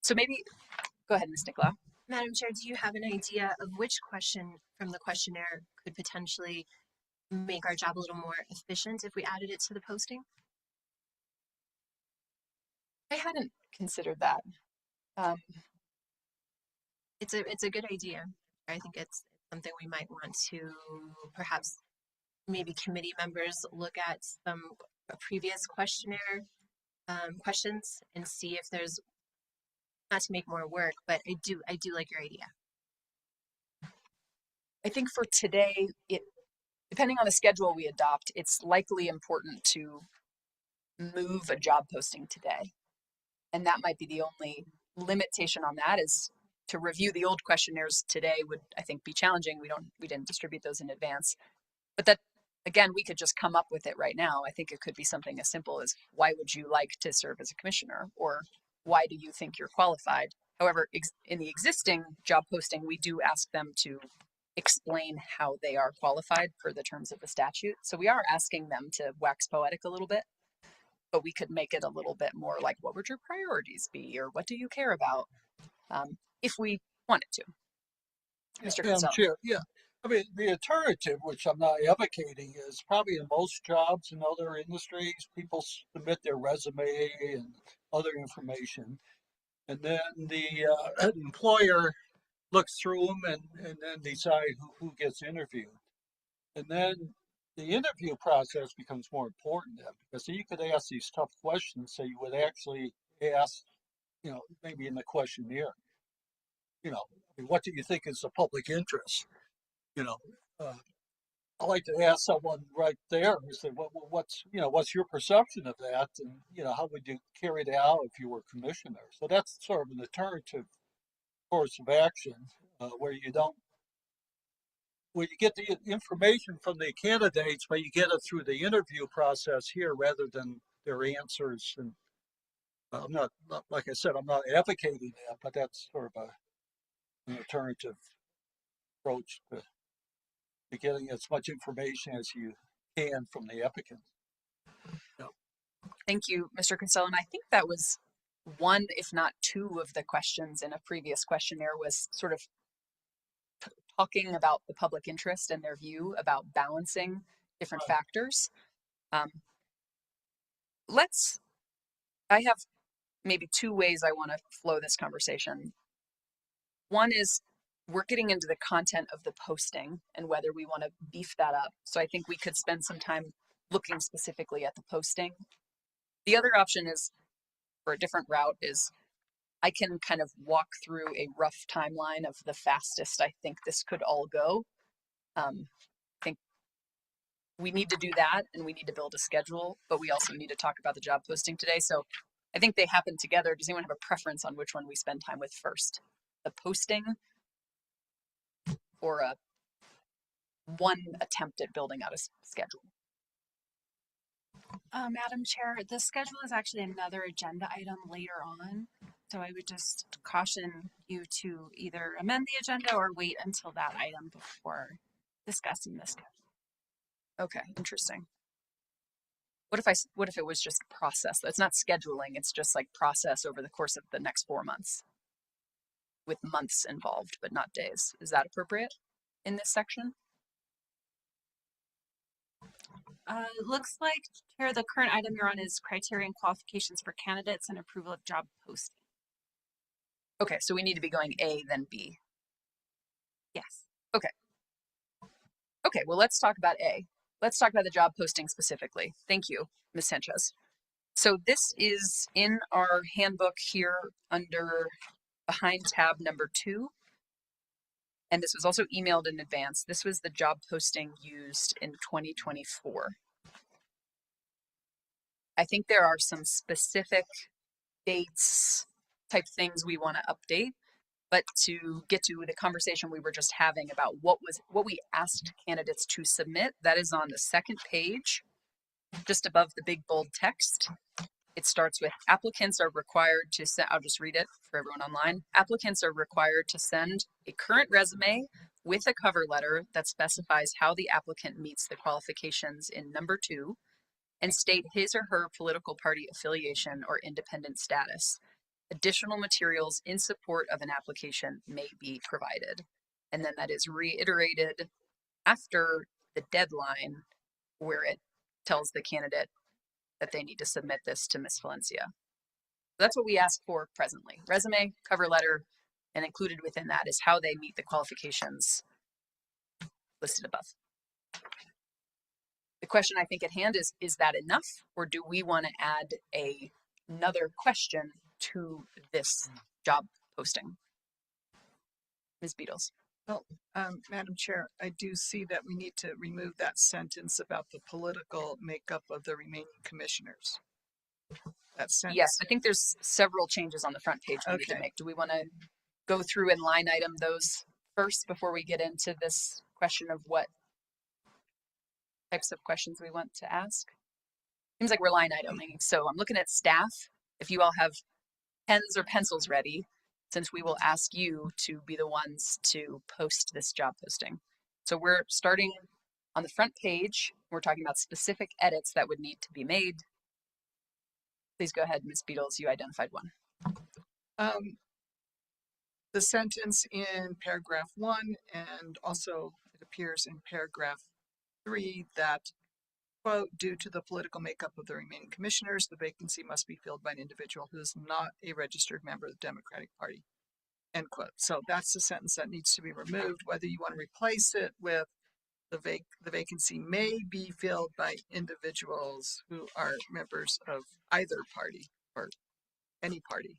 So maybe, go ahead, Ms. Nicolau. Madam Chair, do you have an idea of which question from the questionnaire could potentially make our job a little more efficient if we added it to the posting? I hadn't considered that. It's a good idea. I think it's something we might want to perhaps maybe committee members look at some previous questionnaire questions and see if there's, not to make more work, but I do like your idea. I think for today, depending on the schedule we adopt, it's likely important to move a job posting today. And that might be the only limitation on that, is to review the old questionnaires today would, I think, be challenging. We didn't distribute those in advance. But that, again, we could just come up with it right now. I think it could be something as simple as, why would you like to serve as a commissioner? Or why do you think you're qualified? However, in the existing job posting, we do ask them to explain how they are qualified per the terms of the statute. So we are asking them to wax poetic a little bit, but we could make it a little bit more like, what would your priorities be? Or what do you care about? If we wanted to. Mr. Madam Costello. Chair, yeah. I mean, the alternative, which I'm not advocating, is probably in most jobs in other industries, people submit their resume and other information, and then the employer looks through them and then decide who gets interviewed. And then the interview process becomes more important then, because you could ask these tough questions, so you would actually ask, maybe in the questionnaire, what do you think is the public interest? I like to ask someone right there and say, what's your perception of that? And, how would you carry it out if you were commissioner? So that's sort of an alternative course of action where you get the information from the candidates, but you get it through the interview process here rather than their answers. And I'm not, like I said, I'm not advocating that, but that's sort of an alternative approach to getting as much information as you can from the applicant. Thank you, Mr. Costello. And I think that was one, if not two, of the questions in a previous questionnaire was sort of talking about the public interest and their view about balancing different factors. I have maybe two ways I want to flow this conversation. One is, we're getting into the content of the posting and whether we want to beef that up. So I think we could spend some time looking specifically at the posting. The other option is, for a different route, is I can kind of walk through a rough timeline of the fastest I think this could all go. I think we need to do that, and we need to build a schedule, but we also need to talk about the job posting today. So I think they happen together. Does anyone have a preference on which one we spend time with first? The posting or one attempt at building out a schedule? Madam Chair, the schedule is actually another agenda item later on. So I would just caution you to either amend the agenda or wait until that item before discussing the schedule. Okay, interesting. What if it was just process? It's not scheduling, it's just like process over the course of the next 4 months with months involved, but not days. Is that appropriate in this section? Looks like, Chair, the current item you're on is criteria and qualifications for candidates and approval of job posting. Okay, so we need to be going A, then B. Yes. Okay. Okay, well, let's talk about A. Let's talk about the job posting specifically. Thank you, Ms. Sanchez. So this is in our handbook here under behind tab number 2. And this was also emailed in advance. This was the job posting used in 2024. I think there are some specific dates type things we want to update, but to get to the conversation we were just having about what we asked candidates to submit, that is on the second page, just above the big bold text. It starts with applicants are required to send, I'll just read it for everyone online. Applicants are required to send a current resume with a cover letter that specifies how the applicant meets the qualifications in number 2 and state his or her political party affiliation or independent status. Additional materials in support of an application may be provided. And then that is reiterated after the deadline where it tells the candidate that they need to submit this to Ms. Valencia. That's what we ask for presently. Resume, cover letter, and included within that is how they meet the qualifications listed above. The question I think at hand is that enough, or do we want to add another question to this job posting? Ms. Beatles. Well, Madam Chair, I do see that we need to remove that sentence about the political makeup of the remaining commissioners. That sentence. Yes, I think there's several changes on the front page we need to make. Do we want to go through and line item those first before we get into this question of what types of questions we want to ask? Seems like we're line iteming. So I'm looking at staff. If you all have pens or pencils ready, since we will ask you to be the ones to post this job posting. So we're starting on the front page. We're talking about specific edits that would need to be made. Please go ahead, Ms. Beatles, you identified one. The sentence in paragraph 1, and also it appears in paragraph 3 that, quote, due to the political makeup of the remaining commissioners, the vacancy must be filled by an individual who is not a registered member of the Democratic Party, end quote. So that's the sentence that needs to be removed. Whether you want to replace it with the vacancy may be filled by individuals who are members of either party or any party.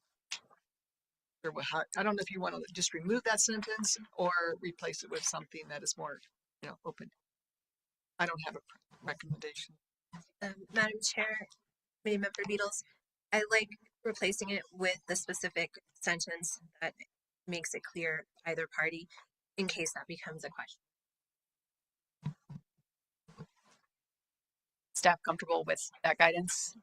Or I don't know if you want to just remove that sentence or replace it with something that is more, open. I don't have a recommendation. Madam Chair, Committee Member Beatles, I like replacing it with the specific sentence that makes it clear either party in case that becomes a question. Staff comfortable with that guidance?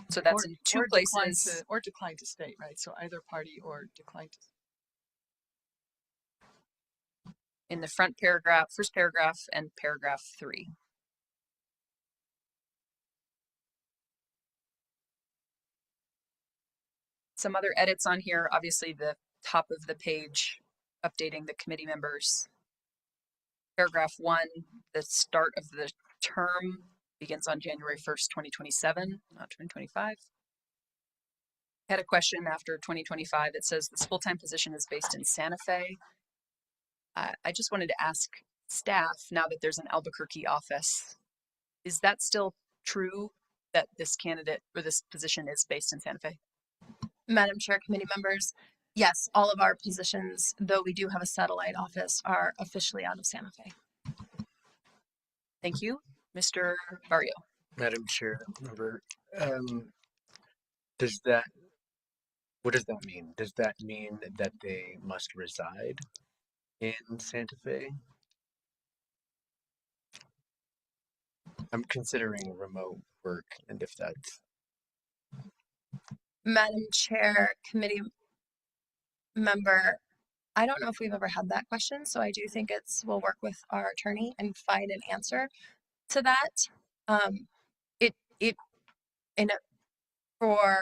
So that's in 2 places. Or decline to state, right? So either party or decline to. In the front paragraph, first paragraph, and paragraph 3. Some other edits on here, obviously the top of the page, updating the committee members. Paragraph 1, the start of the term begins on January 1st, 2027, not 2025. Had a question after 2025. It says this full-time position is based in Santa Fe. I just wanted to ask staff, now that there's an Albuquerque office, is that still true that this candidate or this position is based in Santa Fe? Madam Chair, committee members, yes, all of our positions, though we do have a satellite office, are officially out of Santa Fe. Thank you. Mr. Barrio. Madam Chair, member, what does that mean? Does that mean that they must reside in Santa Fe? I'm considering remote work, and if that's... Madam Chair, committee member, I don't know if we've ever had that question, so I do think we'll work with our attorney and find an answer to that. For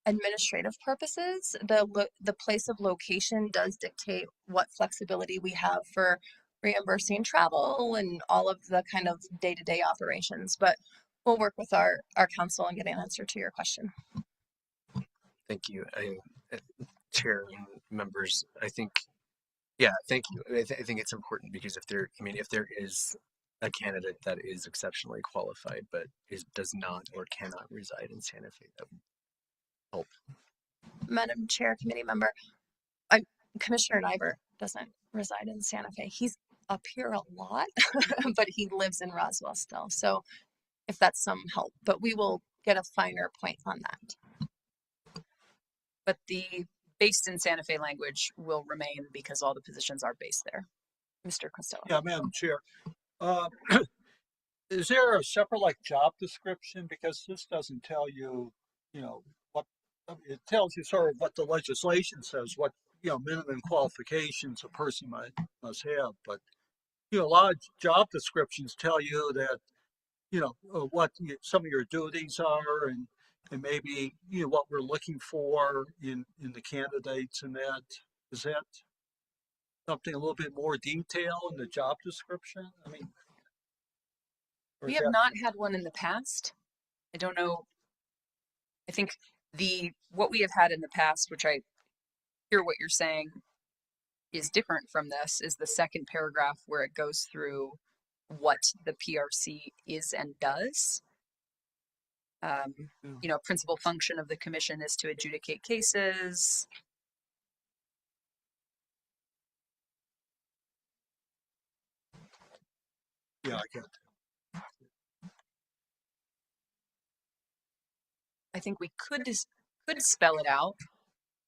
administrative purposes, the place of location does dictate what flexibility we have for reimbursing travel and all of the kind of day-to-day operations, but we'll work with our council and get an answer to your question. Thank you. Chair and members, I think, yeah, thank you. I think it's important because if there is a candidate that is exceptionally qualified, but does not or cannot reside in Santa Fe. That would help. Madam Chair, committee member, Commissioner Nyberg doesn't reside in Santa Fe. He's up here a lot, but he lives in Roswell still. So if that's some help, but we will get a finer point on that. But the based in Santa Fe language will remain because all the positions are based there. Mr. Costello. Yeah, Madam Chair. Uh, is there a separate like job description? Because this doesn't tell you, what it tells you sort of what the legislation says, what minimum qualifications a person must have. But a lot of job descriptions tell you that what some of your duties are and maybe what we're looking for in the candidates, and that is that something a little bit more detail in the job description? I mean, We have not had one in the past. I don't know. I think what we have had in the past, which I hear what you're saying is different from this, is the second paragraph where it goes through what the PRC is and does. Principal function of the commission is to adjudicate cases. Yeah, I get it. I think we could spell it out.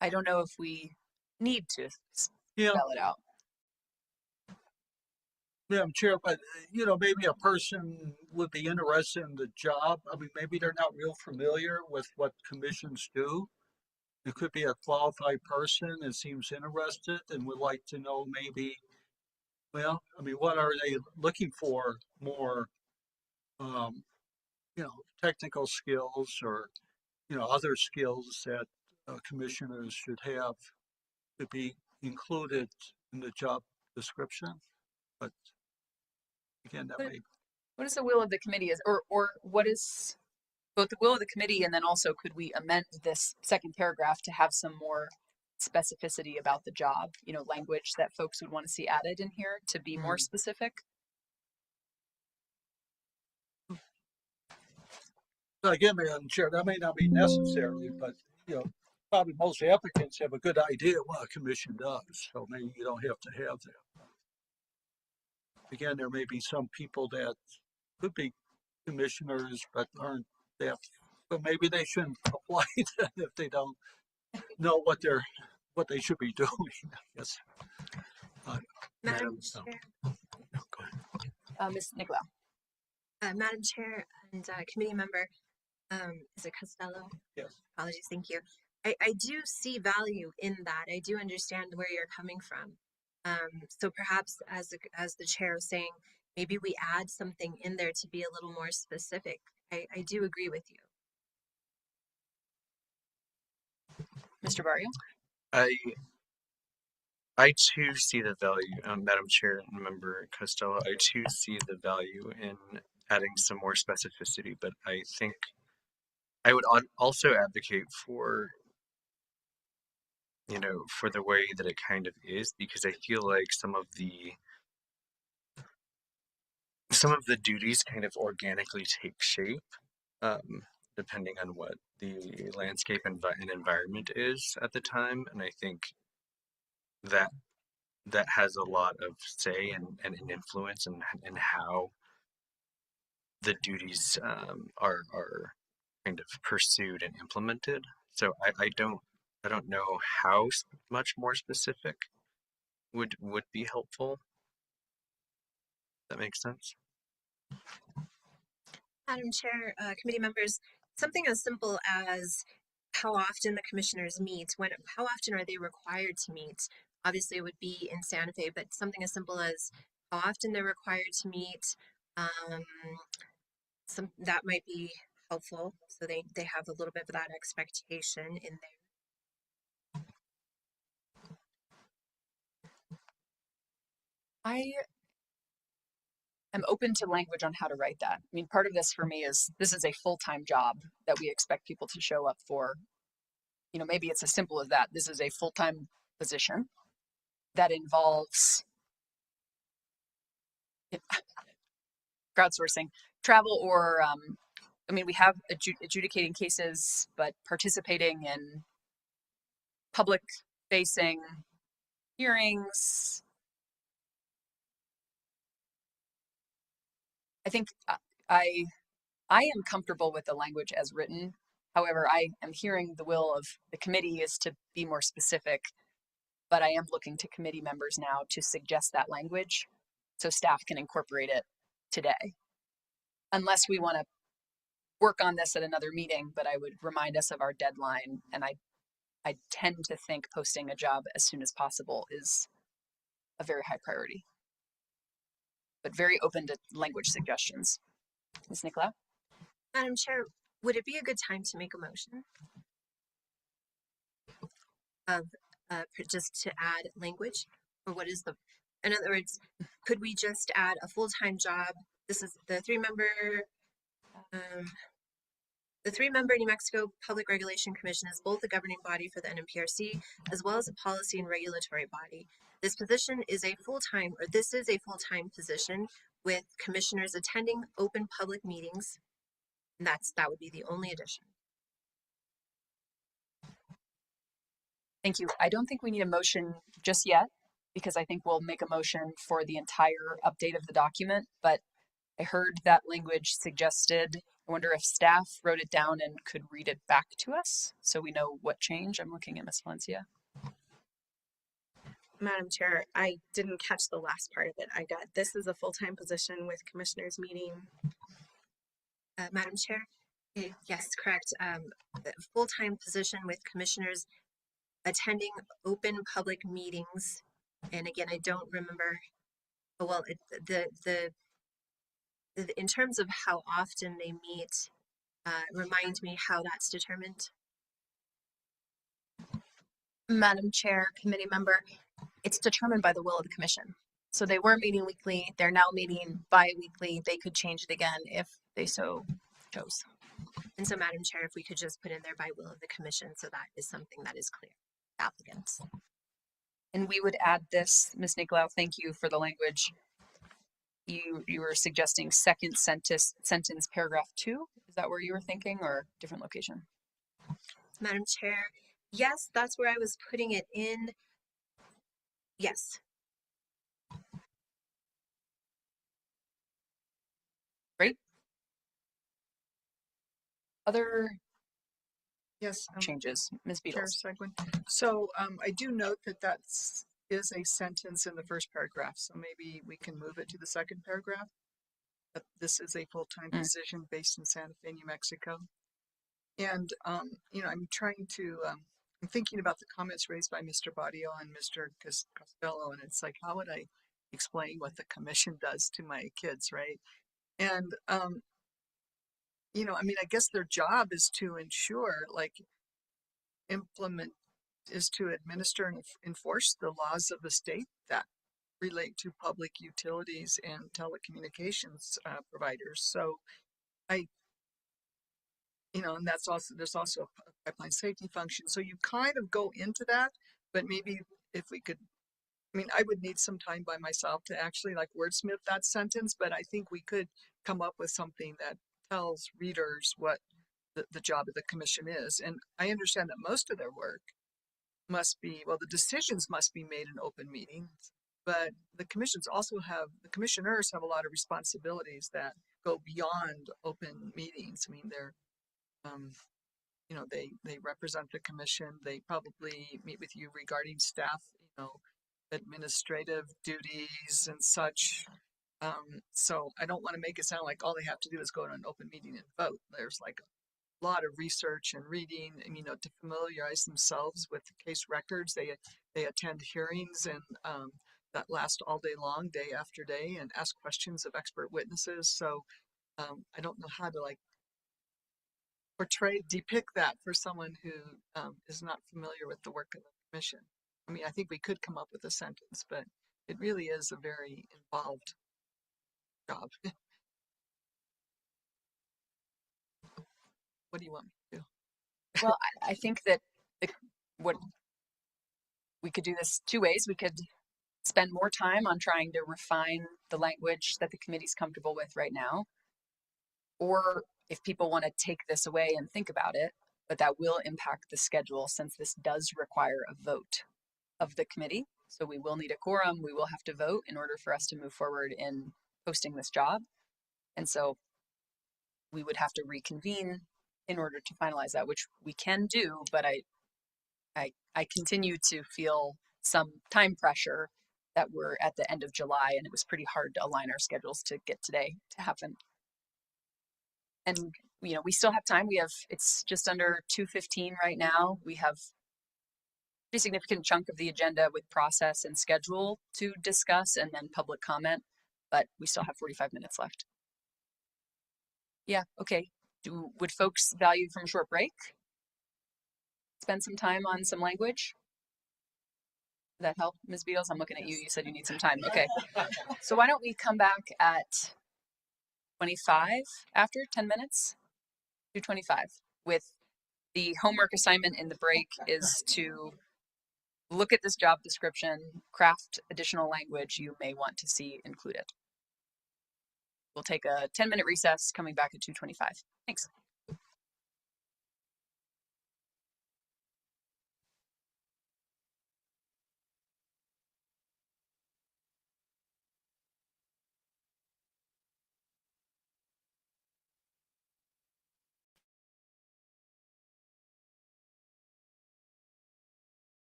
I don't know if we need to spell it out. Madam Chair, but maybe a person would be interested in the job. I mean, maybe they're not real familiar with what commissions do. It could be a qualified person and seems interested and would like to know maybe, well, I mean, what are they looking for more, technical skills or, other skills that commissioners should have to be included in the job description. But again, that may. What is the will of the committee or what is both the will of the committee, and then also could we amend this second paragraph to have some more specificity about the job, language that folks would want to see added in here to be more specific? Again, Madam Chair, that may not be necessary, but probably most applicants have a good idea what a commission does, so maybe you don't have to have that. Again, there may be some people that could be commissioners but aren't that, but maybe they shouldn't apply that if they don't know what they should be doing. I guess. Madam Chair. Go ahead. Ms. Nicolau. Madam Chair and committee member, is it Costello? Yes. Apologies, thank you. I do see value in that. I do understand where you're coming from. So perhaps as the chair was saying, maybe we add something in there to be a little more specific. I do agree with you. Mr. Barrio? I too see the value, Madam Chair and Member Costello, I too see the value in adding some more specificity, but I think I would also advocate for, for the way that it kind of is, because I feel like some of the duties kind of organically take shape, depending on what the landscape and environment is at the time, and I think that has a lot of say and an influence in how the duties are kind of pursued and implemented. So I don't know how much more specific would be helpful. That makes sense. Madam Chair, committee members, something as simple as how often the commissioners meet, how often are they required to meet? Obviously, it would be in Santa Fe, but something as simple as how often they're required to meet. That might be helpful, so they have a little bit of that expectation in there. I am open to language on how to write that. I mean, part of this for me is this is a full-time job that we expect people to show up for. Maybe it's as simple as that. This is a full-time position that involves crowdsourcing, travel, or I mean, we have adjudicating cases, but participating in public facing hearings. I think I am comfortable with the language as written. However, I am hearing the will of the committee is to be more specific, but I am looking to committee members now to suggest that language so staff can incorporate it today. Unless we want to work on this at another meeting, but I would remind us of our deadline. And I tend to think posting a job as soon as possible is a very high priority, but very open to language suggestions. Ms. Nicolau? Madam Chair, would it be a good time to make a motion of just to add language, or what is the? In other words, could we just add a full-time job? This is the three-member New Mexico Public Regulation Commission is both the governing body for the NMPRC as well as a policy and regulatory body. This position is a full-time, or this is a full-time position with commissioners attending open public meetings. And that would be the only addition. Thank you. I don't think we need a motion just yet because I think we'll make a motion for the entire update of the document, but I heard that language suggested. I wonder if staff wrote it down and could read it back to us so we know what changed. I'm looking at Ms. Valencia. Madam Chair, I didn't catch the last part of it. I got this is a full-time position with commissioners meeting. Madam Chair, yes, correct. Full-time position with commissioners attending open public meetings. And again, I don't remember. Oh, well, in terms of how often they meet, remind me how that's determined. Madam Chair, committee member, it's determined by the will of the commission. So they were meeting weekly, they're now meeting bi-weekly. They could change it again if they so chose. And so, Madam Chair, if we could just put in there by will of the commission, so that is something that is clear to applicants. And we would add this, Ms. Nicolau, thank you for the language. You were suggesting second sentence paragraph 2. Is that where you were thinking, or different location? Madam Chair, yes, that's where I was putting it in. Yes. Great. Other Yes. changes, Ms. Chair Beatles. Seguin. So I do note that is a sentence in the first paragraph, so maybe we can move it to the second paragraph. That this is a full-time position based in Santa Fe, New Mexico. And, you know, I'm thinking about the comments raised by Mr. Badio and Mr. Costello, and it's like, how would I explain what the commission does to my kids, right? And, you know, I mean, I guess their job is to ensure, like, is to administer and enforce the laws of the state that relate to public utilities and telecommunications providers. So you know, and there's also a pipeline safety function. So you kind of go into that, but maybe if we could, I mean, I would need some time by myself to actually like wordsmith that sentence, but I think we could come up with something that tells readers what the job of the commission is. And I understand that most of their work must be, well, the decisions must be made in open meetings, but the commissioners have a lot of responsibilities that go beyond open meetings. I mean, they're, you know, they represent the commission. They probably meet with you regarding staff, you know, administrative duties and such. So I don't want to make it sound like all they have to do is go to an open meeting and vote. There's like a lot of research and reading, and you know, to familiarize themselves with the case records. They attend hearings and that last all day long, day after day, and ask questions of expert witnesses. So I don't know how to like depict that for someone who is not familiar with the work of the commission. I mean, I think we could come up with a sentence, but it really is a very involved job. What do you want me to do? Well, I think that what we could do this 2 ways. We could spend more time on trying to refine the language that the committee's comfortable with right now, or if people want to take this away and think about it, but that will impact the schedule since this does require a vote of the committee. So we will need a quorum, we will have to vote in order for us to move forward in posting this job. And so we would have to reconvene in order to finalize that, which we can do, but I continue to feel some time pressure that we're at the end of July and it was pretty hard to align our schedules to get today to happen. And you know, we still have time. It's just under 2:15 right now. We have a pretty significant chunk of the agenda with process and schedule to discuss and then public comment, but we still have 45 minutes left. Yeah, okay. Would folks value from a short break? Spend some time on some language? Does that help, Ms. Beals? I'm looking at you. You said you need some time. Okay. So why don't we come back at 25 after 10 minutes? 2:25 with the homework assignment in the break is to look at this job description, craft additional language you may want to see included. We'll take a 10-minute recess, coming back at 2:25. Thanks.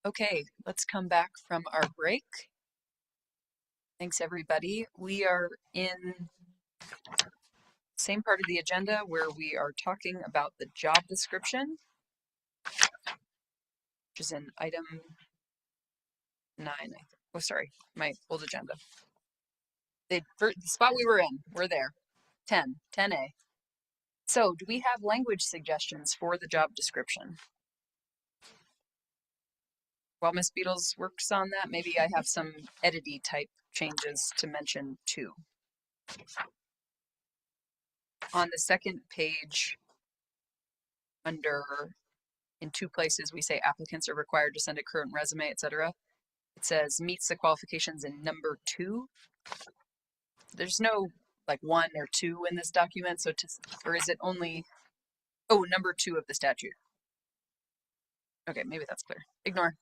Okay, let's come back from our break. Thanks, everybody. We are in same part of the agenda where we are talking about the job description, which is in item 9. Oh, sorry, my old agenda. The spot we were in, we're there. 10A. So do we have language suggestions for the job description? While Ms. Beatles works on that, maybe I have some edity type changes to mention too. On the second page, under in 2 places, we say applicants are required to send a current resume, etc. It says meets the qualifications in number 2. There's no like 1 or 2 in this document, so or is it only, oh, number 2 of the statute? Okay, maybe that's clear. Ignore.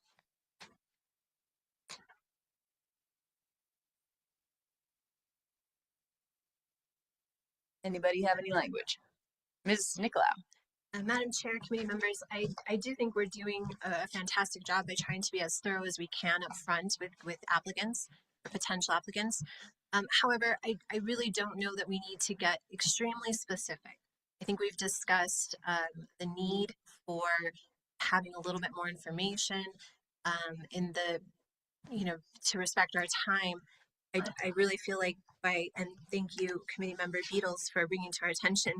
Anybody have any language? Ms. Nicolau. Madam Chair, committee members, I do think we're doing a fantastic job by trying to be as thorough as we can up front with applicants or potential applicants. However, I really don't know that we need to get extremely specific. I think we've discussed the need for having a little bit more information in the, to respect our time. I really feel like and thank you, committee member Beatles, for bringing to our attention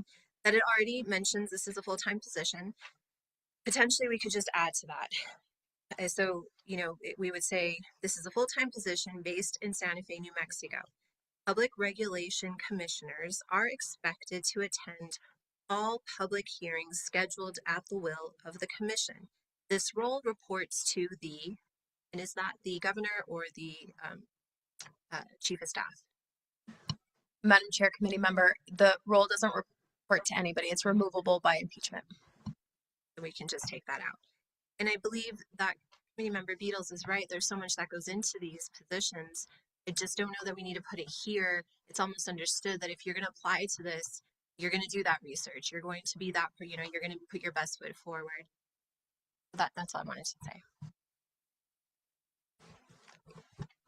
that it already mentions this is a full-time position. Potentially, we could just add to that. So, we would say this is a full-time position based in Santa Fe, New Mexico. Public regulation commissioners are expected to attend all public hearings scheduled at the will of the commission. This role reports to and is that the governor or the chief of staff? Madam Chair, committee member, the role doesn't report to anybody. It's removable by impeachment. We can just take that out. And I believe that committee member Beatles is right. There's so much that goes into these positions. I just don't know that we need to put it here. It's almost understood that if you're going to apply to this, you're going to do that research. You're going to be that, you're going to put your best foot forward. That's all I wanted to say.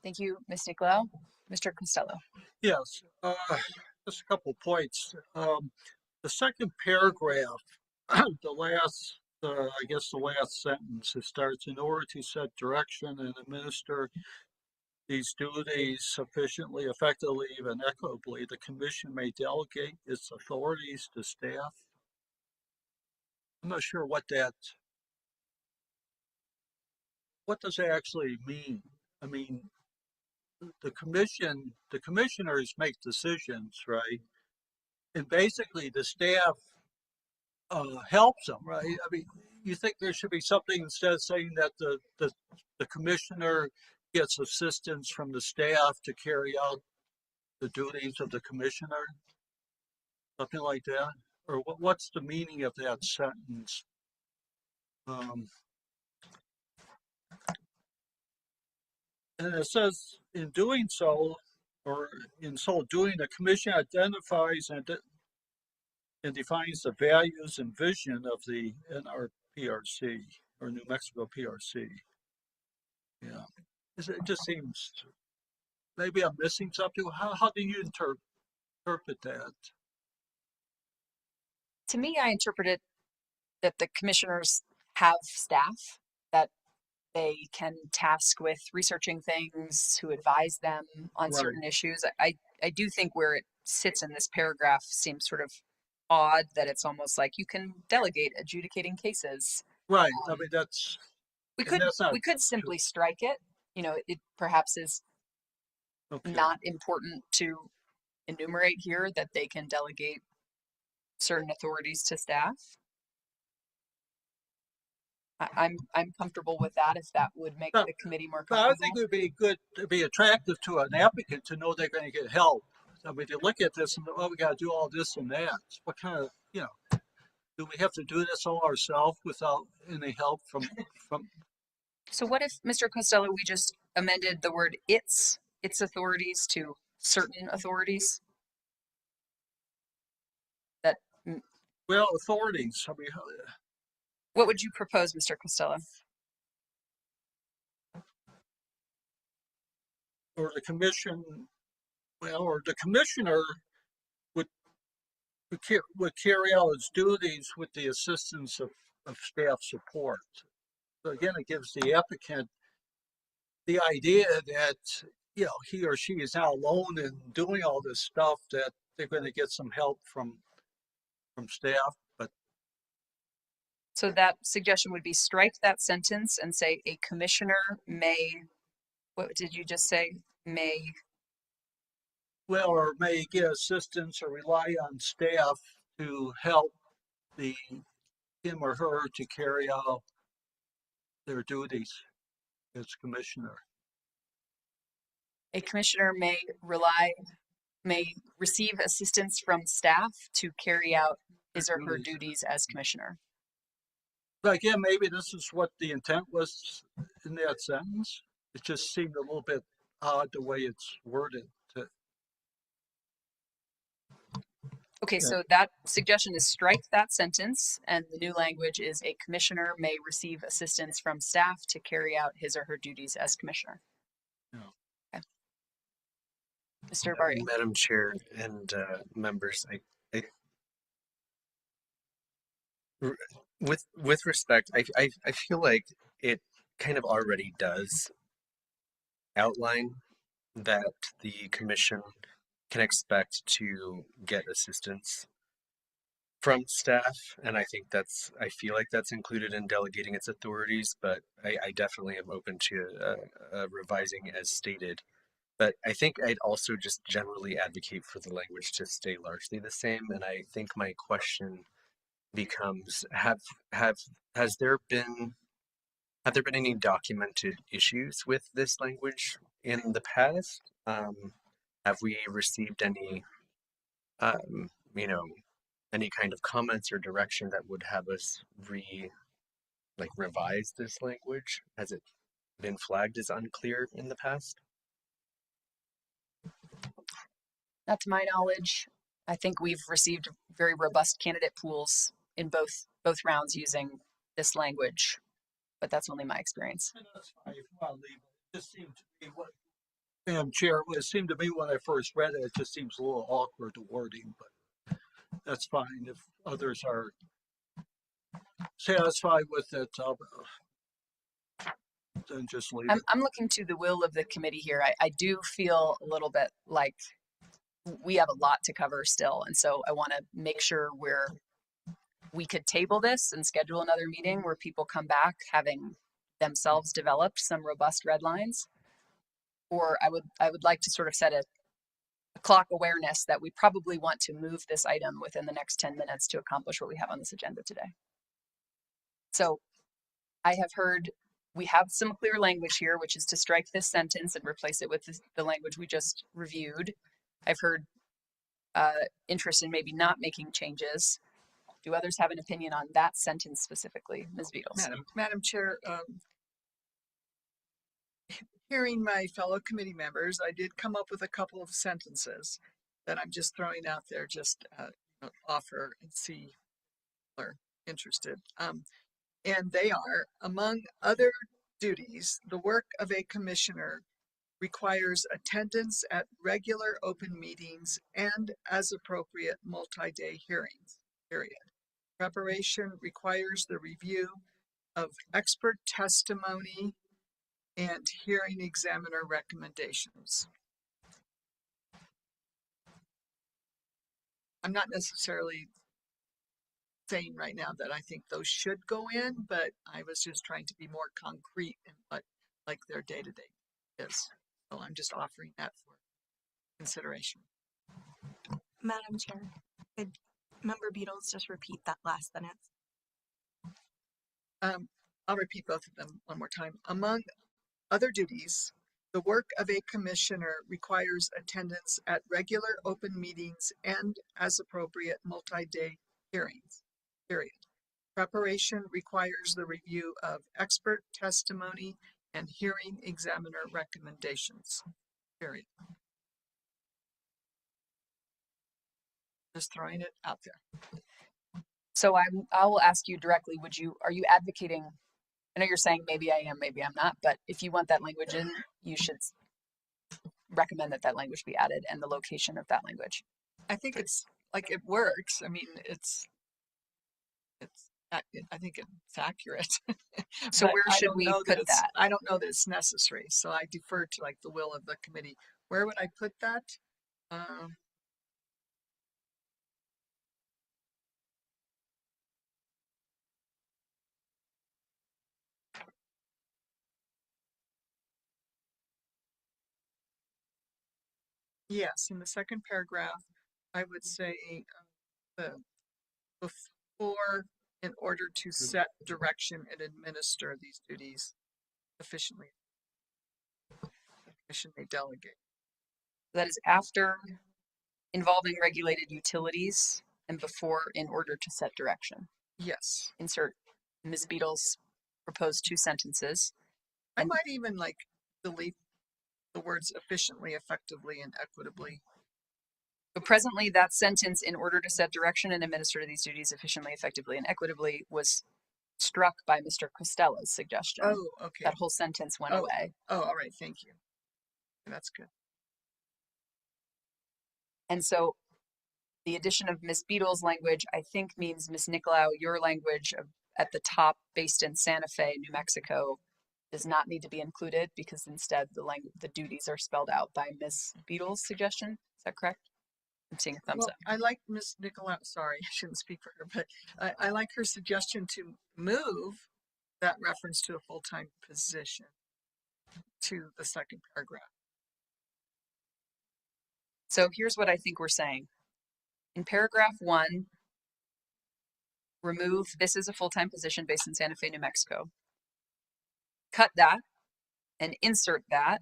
Thank you, Ms. Nicolau. Mr. Costello. Yes, just a couple points. The second paragraph, the last, I guess the last sentence, it starts, in order to set direction and administer these duties sufficiently, effectively, and equitably, the commission may delegate its authorities to staff. I'm not sure what does that actually mean? I mean, the commissioners make decisions, right? And basically the staff helps them, right? I mean, you think there should be something instead of saying that the commissioner gets assistance from the staff to carry out the duties of the commissioner? Something like that? Or what's the meaning of that sentence? And it says, in doing so, or in so doing, the commission identifies and defines the values and vision of the NRPRC, or New Mexico PRC. Yeah, it just seems, maybe I'm missing something. How do you interpret that? To me, I interpret it that the commissioners have staff that they can task with researching things, who advise them on Right. certain issues. I do think where it sits in this paragraph seems sort of odd, that it's almost like you can delegate adjudicating cases. Right. I mean, that's We and that's not could simply strike it. It perhaps is okay. not important to enumerate here that they can delegate certain authorities to staff. I'm comfortable with that if that would make the committee more But comfortable. I think it would be good, to be attractive to an applicant to know they're going to get help. I mean, they look at this and, oh, we got to do all this and that. What kind of, do we have to do this all ourselves without any help from? So what if, Mr. Costello, we just amended the word its authorities to certain authorities? That, Well, authorities. I mean, what would you propose, Mr. Costello? or the commission, well, or the commissioner would, would carry out its duties with the assistance of staff support. So again, it gives the applicant the idea that, he or she is not alone in doing all this stuff, that they're going to get some help from staff. But So that suggestion would be strike that sentence and say a commissioner may, what did you just say? May, well, or may get assistance or rely on staff to help him or her to carry out their duties as commissioner. a commissioner may receive assistance from staff to carry out his or her duties as commissioner. But again, maybe this is what the intent was in that sentence. It just seemed a little bit odd the way it's worded. Okay, so that suggestion is strike that sentence, and the new language is a commissioner may receive assistance from staff to carry out his or her duties as commissioner. Yeah. Okay. Mr. Barrio. Madam Chair and members, with respect, I feel like it kind of already does outline that the commission can expect to get assistance from staff, and I feel like that's included in delegating its authorities, but I definitely am open to revising as stated. But I think I'd also just generally advocate for the language to stay largely the same, and I think my question becomes, has there been any documented issues with this language in the past? Have we received any any kind of comments or direction that would have us revise this language? Has it been flagged as unclear in the past? Not to my knowledge. I think we've received very robust candidate pools in both rounds using this language, but that's only my experience. That's fine. If you want to leave it, just seemed to me Madam Chair, it seemed to me when I first read it, it just seems a little awkward, the wording, but that's fine. If others are satisfied with it, then just leave it. I'm looking to the will of the committee here. I do feel a little bit like we have a lot to cover still, and so I want to make sure we could table this and schedule another meeting where people come back having themselves developed some robust red lines. Or I would like to sort of set a clock awareness that we probably want to move this item within the next 10 minutes to accomplish what we have on this agenda today. So I have heard we have some clear language here, which is to strike this sentence and replace it with the language we just reviewed. I've heard interest in maybe not making changes. Do others have an opinion on that sentence specifically? Ms. Beatles. Madam Chair, hearing my fellow committee members, I did come up with a couple of sentences that I'm just throwing out there, just offer and see if are interested. And they are, among other duties, the work of a commissioner requires attendance at regular open meetings and, as appropriate, multi-day hearings, period. Preparation requires the review of expert testimony and hearing examiner recommendations. I'm not necessarily saying right now that I think those should go in, but I was just trying to be more concrete in what like their day-to-day is. So I'm just offering that for consideration. Madam Chair, could Member Beatles just repeat that last sentence? I'll repeat both of them one more time. Among other duties, the work of a commissioner requires attendance at regular open meetings and, as appropriate, multi-day hearings, period. Preparation requires the review of expert testimony and hearing examiner recommendations, period. Just throwing it out there. So I will ask you directly, are you advocating, I know you're saying maybe I am, maybe I'm not, but if you want that language in, you should recommend that that language be added and the location of that language. I think it's like it works. I mean, I think it's accurate. So But where I should don't we know put that? I don't know that it's necessary. So I defer to like the will of the committee. Where would I put that? Yes, in the second paragraph, I would say the before, in order to set direction and administer these duties efficiently, the commission may delegate. That is after involving regulated utilities and before in order to set direction. Yes, Insert Ms. Beadle's proposed 2 sentences. I And- might even like delete the words efficiently, effectively, and equitably. But presently, that sentence, in order to set direction and administer these duties efficiently, effectively, and equitably, was struck by Mr. Costello's suggestion. Oh, okay. That whole sentence went away. Oh, all right. Thank you. That's good. And so the addition of Ms. Beadle's language, I think, means Ms. Nicolau, your language at the top, based in Santa Fe, New Mexico, does not need to be included because instead the duties are spelled out by Ms. Beadle's suggestion. Is that correct? I'm seeing a thumbs Well, up. I like Ms. Nicolau. Sorry, I shouldn't speak for her, but I like her suggestion to move that reference to a full-time position to the second paragraph. So here's what I think we're saying. In paragraph 1, remove "this is a full-time position based in Santa Fe, New Mexico." Cut that and insert that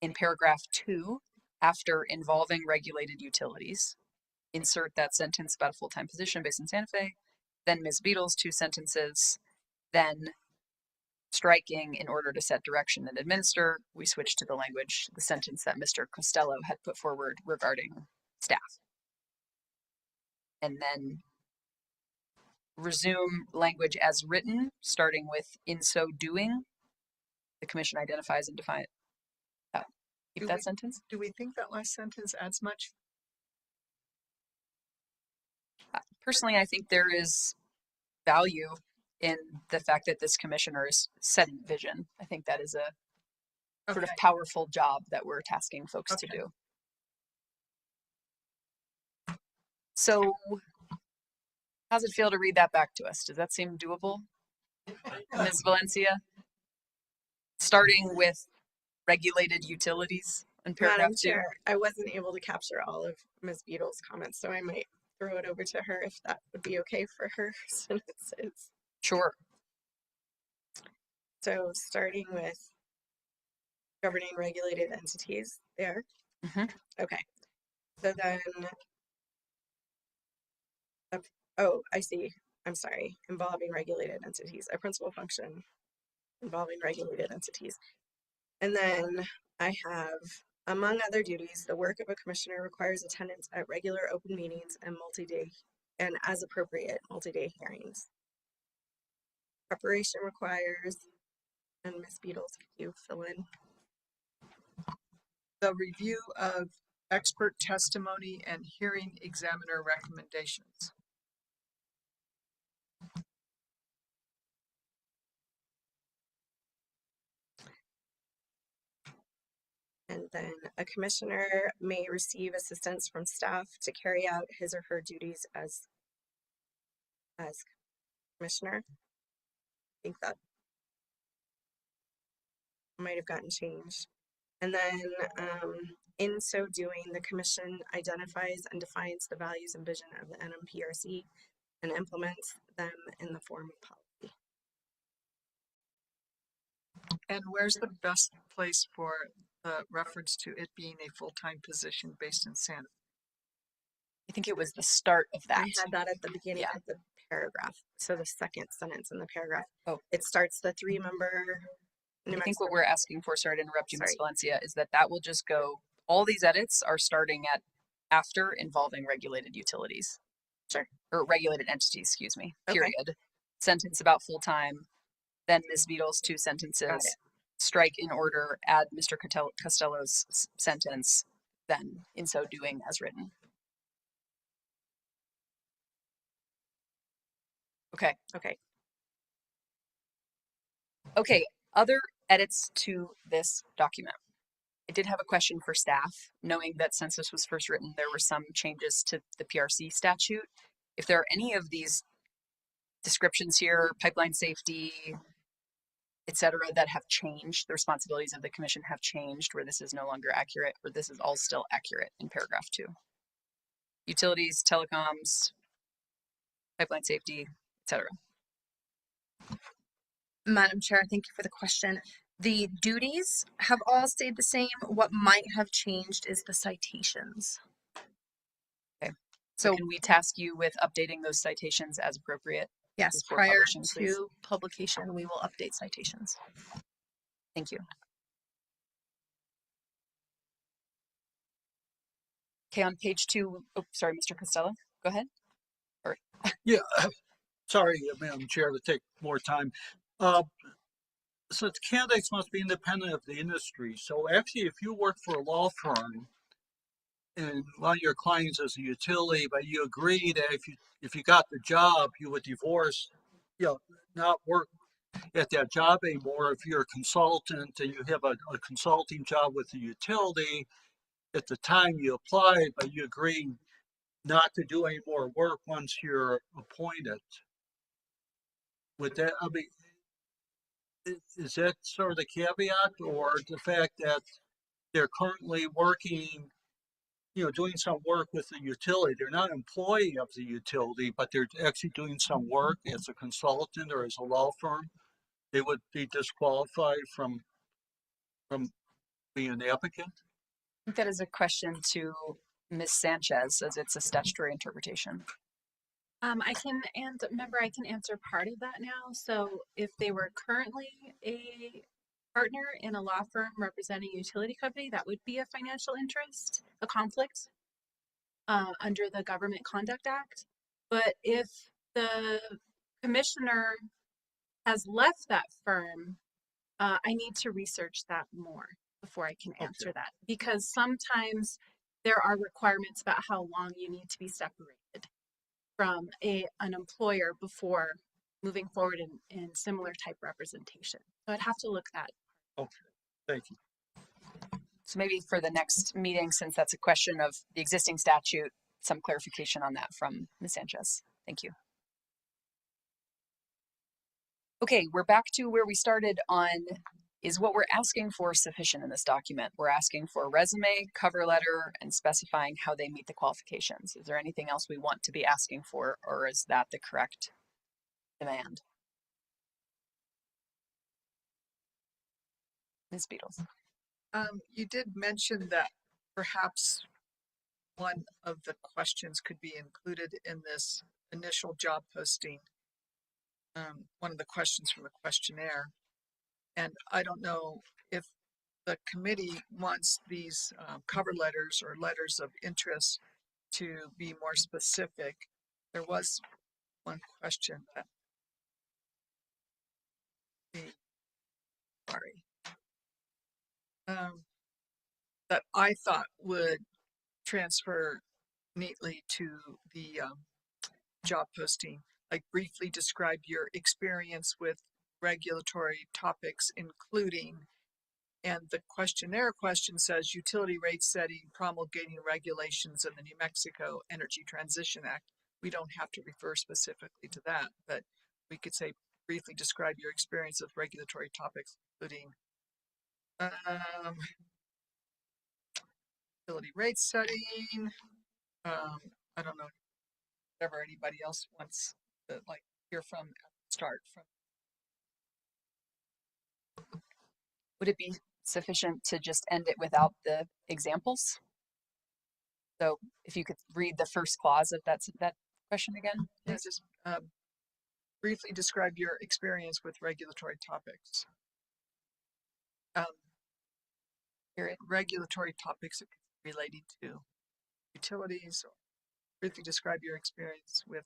in paragraph 2 after "involving regulated utilities." Insert that sentence about a full-time position based in Santa Fe. Then Ms. Beadle's 2 sentences. Then striking "in order to set direction and administer," we switch to the sentence that Mr. Costello had put forward regarding staff. And then resume language as written, starting with "in so doing, the commission identifies and defines." Keep that sentence. Do we think that last sentence adds much? Personally, I think there is value in the fact that this commissioner is setting vision. I think that is a sort of powerful job that we're tasking folks to do. So how's it feel to read that back to us? Does that seem doable, Ms. Valencia? Starting with regulated utilities in paragraph Madam 2. Chair, I wasn't able to capture all of Ms. Beadle's comments, so I might throw it over to her if that would be okay for her sentences. Sure. So starting with governing regulated entities there. Okay. So then, oh, I see. I'm sorry. Involving regulated entities, a principal function involving regulated entities. And then I have, among other duties, the work of a commissioner requires attendance at regular open meetings and multi-day and as appropriate multi-day hearings. Preparation requires, and Ms. Beadles, could you fill in? The review of expert testimony and hearing examiner recommendations. And then a commissioner may receive assistance from staff to carry out his or her duties as commissioner. I think that might have gotten changed. And then in so doing, the commission identifies and defines the values and vision of the NMPRC and implements them in the form of policy. And where's the best place for the reference to it being a full-time position based in Santa? I think it was the start of that. I had that at the beginning of the paragraph. So the second sentence in the paragraph. Oh, it starts the 3-member. I think what we're asking for, sorry to interrupt you, Ms. Valencia, is that will just go, all these edits are starting at after involving regulated utilities. Sure. Or regulated entities, excuse me, period. Sentence about full-time, then Ms. Beadle's 2 sentences, strike in order, add Mr. Costello's sentence, then in so doing as written. Okay. Okay. Okay, other edits to this document. I did have a question for staff, knowing that since this was first written, there were some changes to the PRC statute. If there are any of these descriptions here, pipeline safety, et cetera, that have changed, the responsibilities of the commission have changed, where this is no longer accurate, or this is all still accurate in paragraph 2. Utilities, telecoms, pipeline safety, et cetera. Madam Chair, thank you for the question. The duties have all stayed the same. What might have changed is the citations. Okay. So can we task you with updating those citations as appropriate? Yes, before prior publishing, please? to publication, we will update citations. Thank you. Okay, on page 2, oh, sorry, Mr. Costello, go ahead. Yeah, sorry, Madam Chair, to take more time. So the candidates must be independent of the industry. So actually, if you work for a law firm and one of your clients is a utility, but you agree that if you got the job, you would divorce, not work at that job anymore. If you're a consultant and you have a consulting job with the utility, at the time you applied, but you agree not to do any more work once you're appointed. With that, I mean, is that sort of the caveat, or the fact that they're currently working, doing some work with the utility? They're not an employee of the utility, but they're actually doing some work as a consultant or as a law firm. They would be disqualified from being an applicant. I think that is a question to Ms. Sanchez, as it's a statutory interpretation. I can answer part of that now. So if they were currently a partner in a law firm representing a utility company, that would be a financial interest, a conflict under the Government Conduct Act. But if the commissioner has left that firm, I need to research that more before I can answer that, because sometimes there are requirements about how long you need to be separated from an employer before moving forward in similar type representation. So I'd have to look that. Okay, thank you. So maybe for the next meeting, since that's a question of the existing statute, some clarification on that from Ms. Sanchez. Thank you. Okay, we're back to where we started on, is what we're asking for sufficient in this document? We're asking for a resume, cover letter, and specifying how they meet the qualifications. Is there anything else we want to be asking for, or is that the correct demand? Ms. Beatles. You did mention that perhaps one of the questions could be included in this initial job posting. One of the questions from the questionnaire. And I don't know if the committee wants these cover letters or letters of interest to be more specific. There was one question that, that I thought would transfer neatly to the job posting, like briefly describe your experience with regulatory topics, including, and the questionnaire question says utility rate setting, promulgating regulations in the New Mexico Energy Transition Act. We don't have to refer specifically to that, but we could say briefly describe your experience with regulatory topics, including utility rate setting. I don't know, whatever anybody else wants to hear from at the start. Would it be sufficient to just end it without the examples? So if you could read the first clause of that question again. Yeah, just briefly describe your experience with regulatory topics. Regulatory topics relating to utilities, or briefly describe your experience with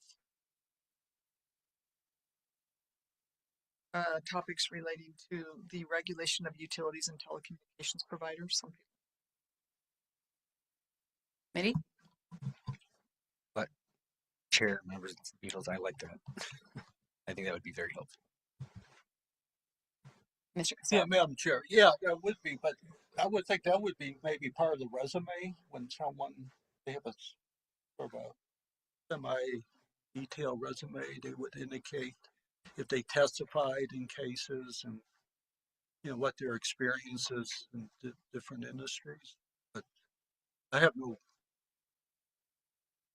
topics relating to the regulation of utilities and telecommunications providers. Some people. Maybe? But chair, members, and Beatles, I like that. I think that would be very helpful. Mr. Yeah, Costello. Madam Chair. Yeah, that would be, but I would think that would be maybe part of the resume when someone, they have a sort of a semi-detailed resume, they would indicate if they testified in cases and, you know, what their experiences in different industries. But I have no,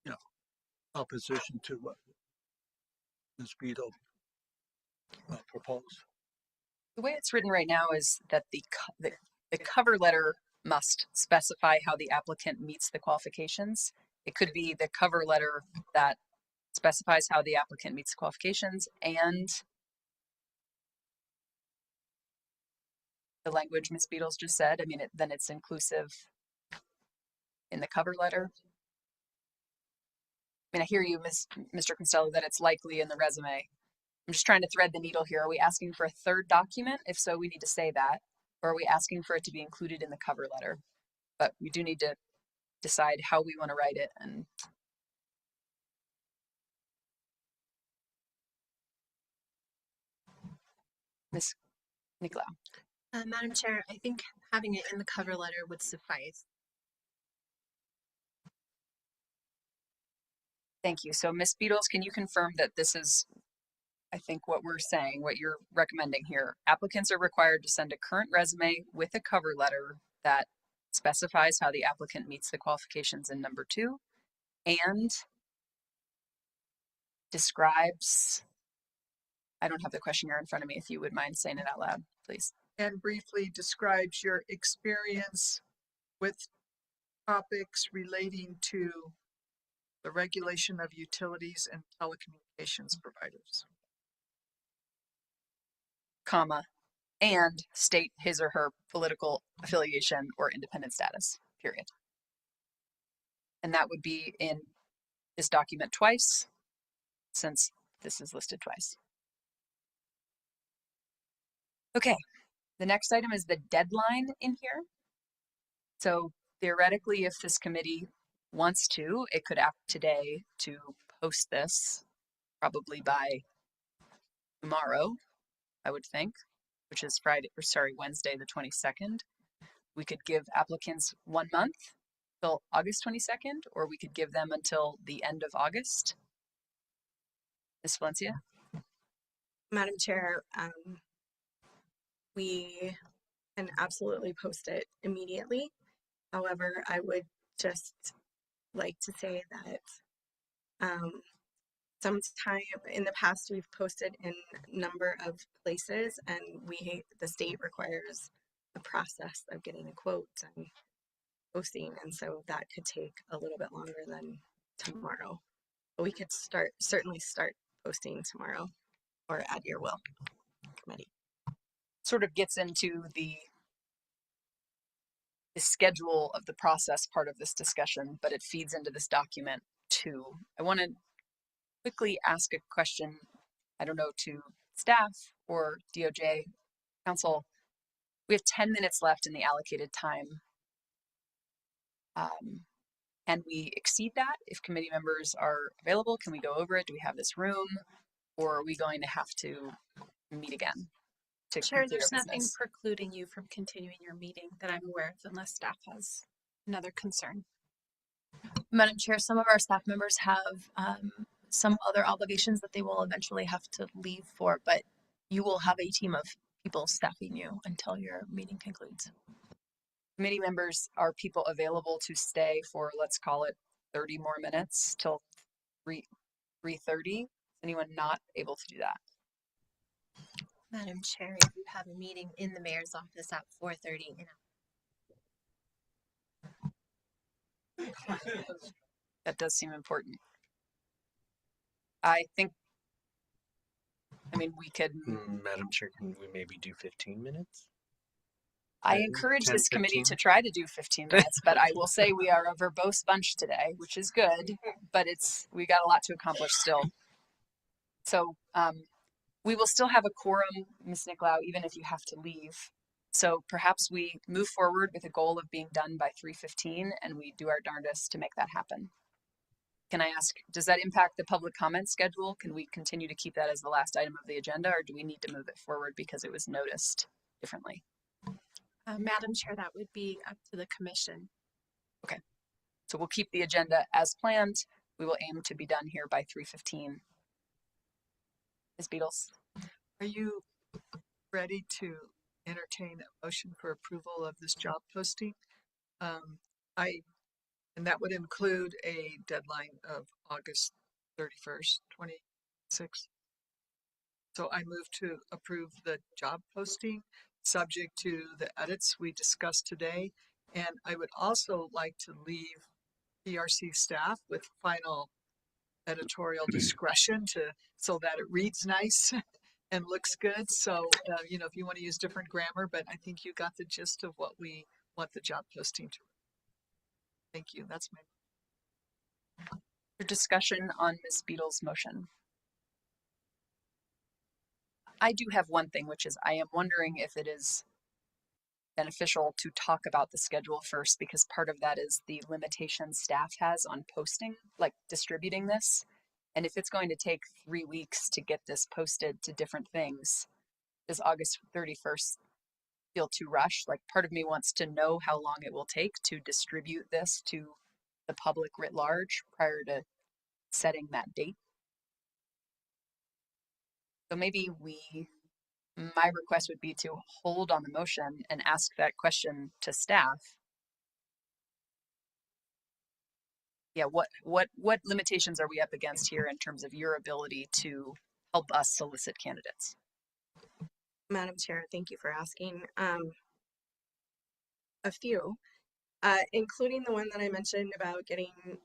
you know, opposition to what Ms. Beadle proposed. The way it's written right now is that the cover letter must specify how the applicant meets the qualifications. It could be the cover letter that specifies how the applicant meets the qualifications and the language Ms. Beatles just said. I mean, then it's inclusive in the cover letter. I mean, I hear you, Mr. Costello, that it's likely in the resume. I'm just trying to thread the needle here. Are we asking for a third document? If so, we need to say that. Or are we asking for it to be included in the cover letter? But we do need to decide how we want to write it. And Ms. Nicolau. Madam Chair, I think having it in the cover letter would suffice. Thank you. So Ms. Beatles, can you confirm that this is, I think, what we're saying, what you're recommending here? Applicants are required to send a current resume with a cover letter that specifies how the applicant meets the qualifications in number 2 and describes, I don't have the question here in front of me, if you would mind saying it out loud, please. And briefly describes your experience with topics relating to the regulation of utilities and telecommunications providers. Comma, and state his or her political affiliation or independent status, period. And that would be in this document twice, since this is listed twice. Okay, the next item is the deadline in here. So theoretically, if this committee wants to, it could act today to post this, probably by tomorrow, I would think, which is Wednesday the 22nd. We could give applicants 1 month till August 22nd, or we could give them until the end of August. Ms. Valencia? Madam Chair, we can absolutely post it immediately. However, I would just like to say that sometime in the past we've posted in a number of places, and the state requires a process of getting a quote and posting, and so that could take a little bit longer than tomorrow. But we could certainly start posting tomorrow, or at your will, committee. Sort of gets into the schedule of the process part of this discussion, but it feeds into this document too. I want to quickly ask a question, I don't know, to staff or DOJ counsel. We have 10 minutes left in the allocated time. Can we exceed that if committee members are available? Can we go over it? Do we have this room? Or are we going to have to meet again? Chair, there's nothing precluding you from continuing your meeting that I'm aware of unless staff has another concern. Madam Chair, some of our staff members have some other obligations that they will eventually have to leave for, but you will have a team of people staffing you until your meeting concludes. Committee members, are people available to stay for, let's call it 30 more minutes till 3:30? Is anyone not able to do that? Madam Chair, if you have a meeting in the mayor's office at 4:30, That does seem important. I mean, we could. Madam Chair, can we maybe do 15 minutes? I encourage this committee to try to do 15 minutes, but I will say we are a verbose bunch today, which is good, but we got a lot to accomplish still. So We will still have a quorum, Ms. Nicolau, even if you have to leave. So perhaps we move forward with a goal of being done by 3:15 and we do our darndest to make that happen. Can I ask, does that impact the public comment schedule? Can we continue to keep that as the last item of the agenda, or do we need to move it forward because it was noticed differently? Madam Chair, that would be up to the commission. Okay, so we'll keep the agenda as planned. We will aim to be done here by 3:15. Ms. Beatles? Are you ready to entertain a motion for approval of this job posting? And that would include a deadline of August 31st, 2026. So I move to approve the job posting subject to the edits we discussed today. And I would also like to leave PRC staff with final editorial discretion so that it reads nice and looks good. So, you know, if you want to use different grammar, but I think you got the gist of what we want the job posting to. Thank you. That's my Discussion on Ms. Beatles' motion. I do have one thing, which is I am wondering if it is beneficial to talk about the schedule first, because part of that is the limitations staff has on posting, like distributing this. And if it's going to take 3 weeks to get this posted to different things, does August 31st feel too rushed? Like, part of me wants to know how long it will take to distribute this to the public writ large prior to setting that date. So maybe my request would be to hold on the motion and ask that question to staff. Yeah, what limitations are we up against here in terms of your ability to help us solicit candidates? Madam Chair, thank you for asking. A few, including the one that I mentioned about getting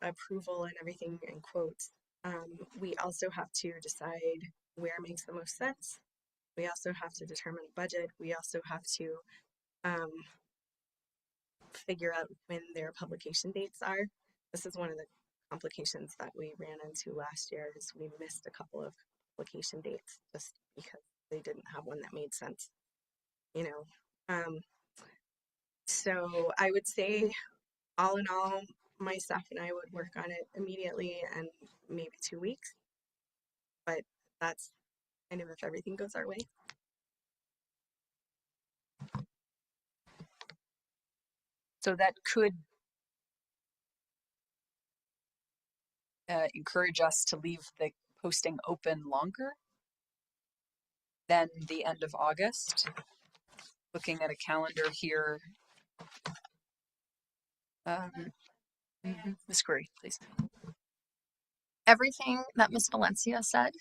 approval and everything in quotes. We also have to decide where makes the most sense. We also have to determine a budget. We also have to figure out when their publication dates are. This is one of the complications that we ran into last year, is we missed a couple of publication dates just because they didn't have one that made sense, you know. So I would say, all in all, my staff and I would work on it immediately and maybe 2 weeks, but that's kind of if everything goes our way. So that could encourage us to leave the posting open longer than the end of August. Looking at a calendar here. Ms. Curry, please. Everything that Ms. Valencia said,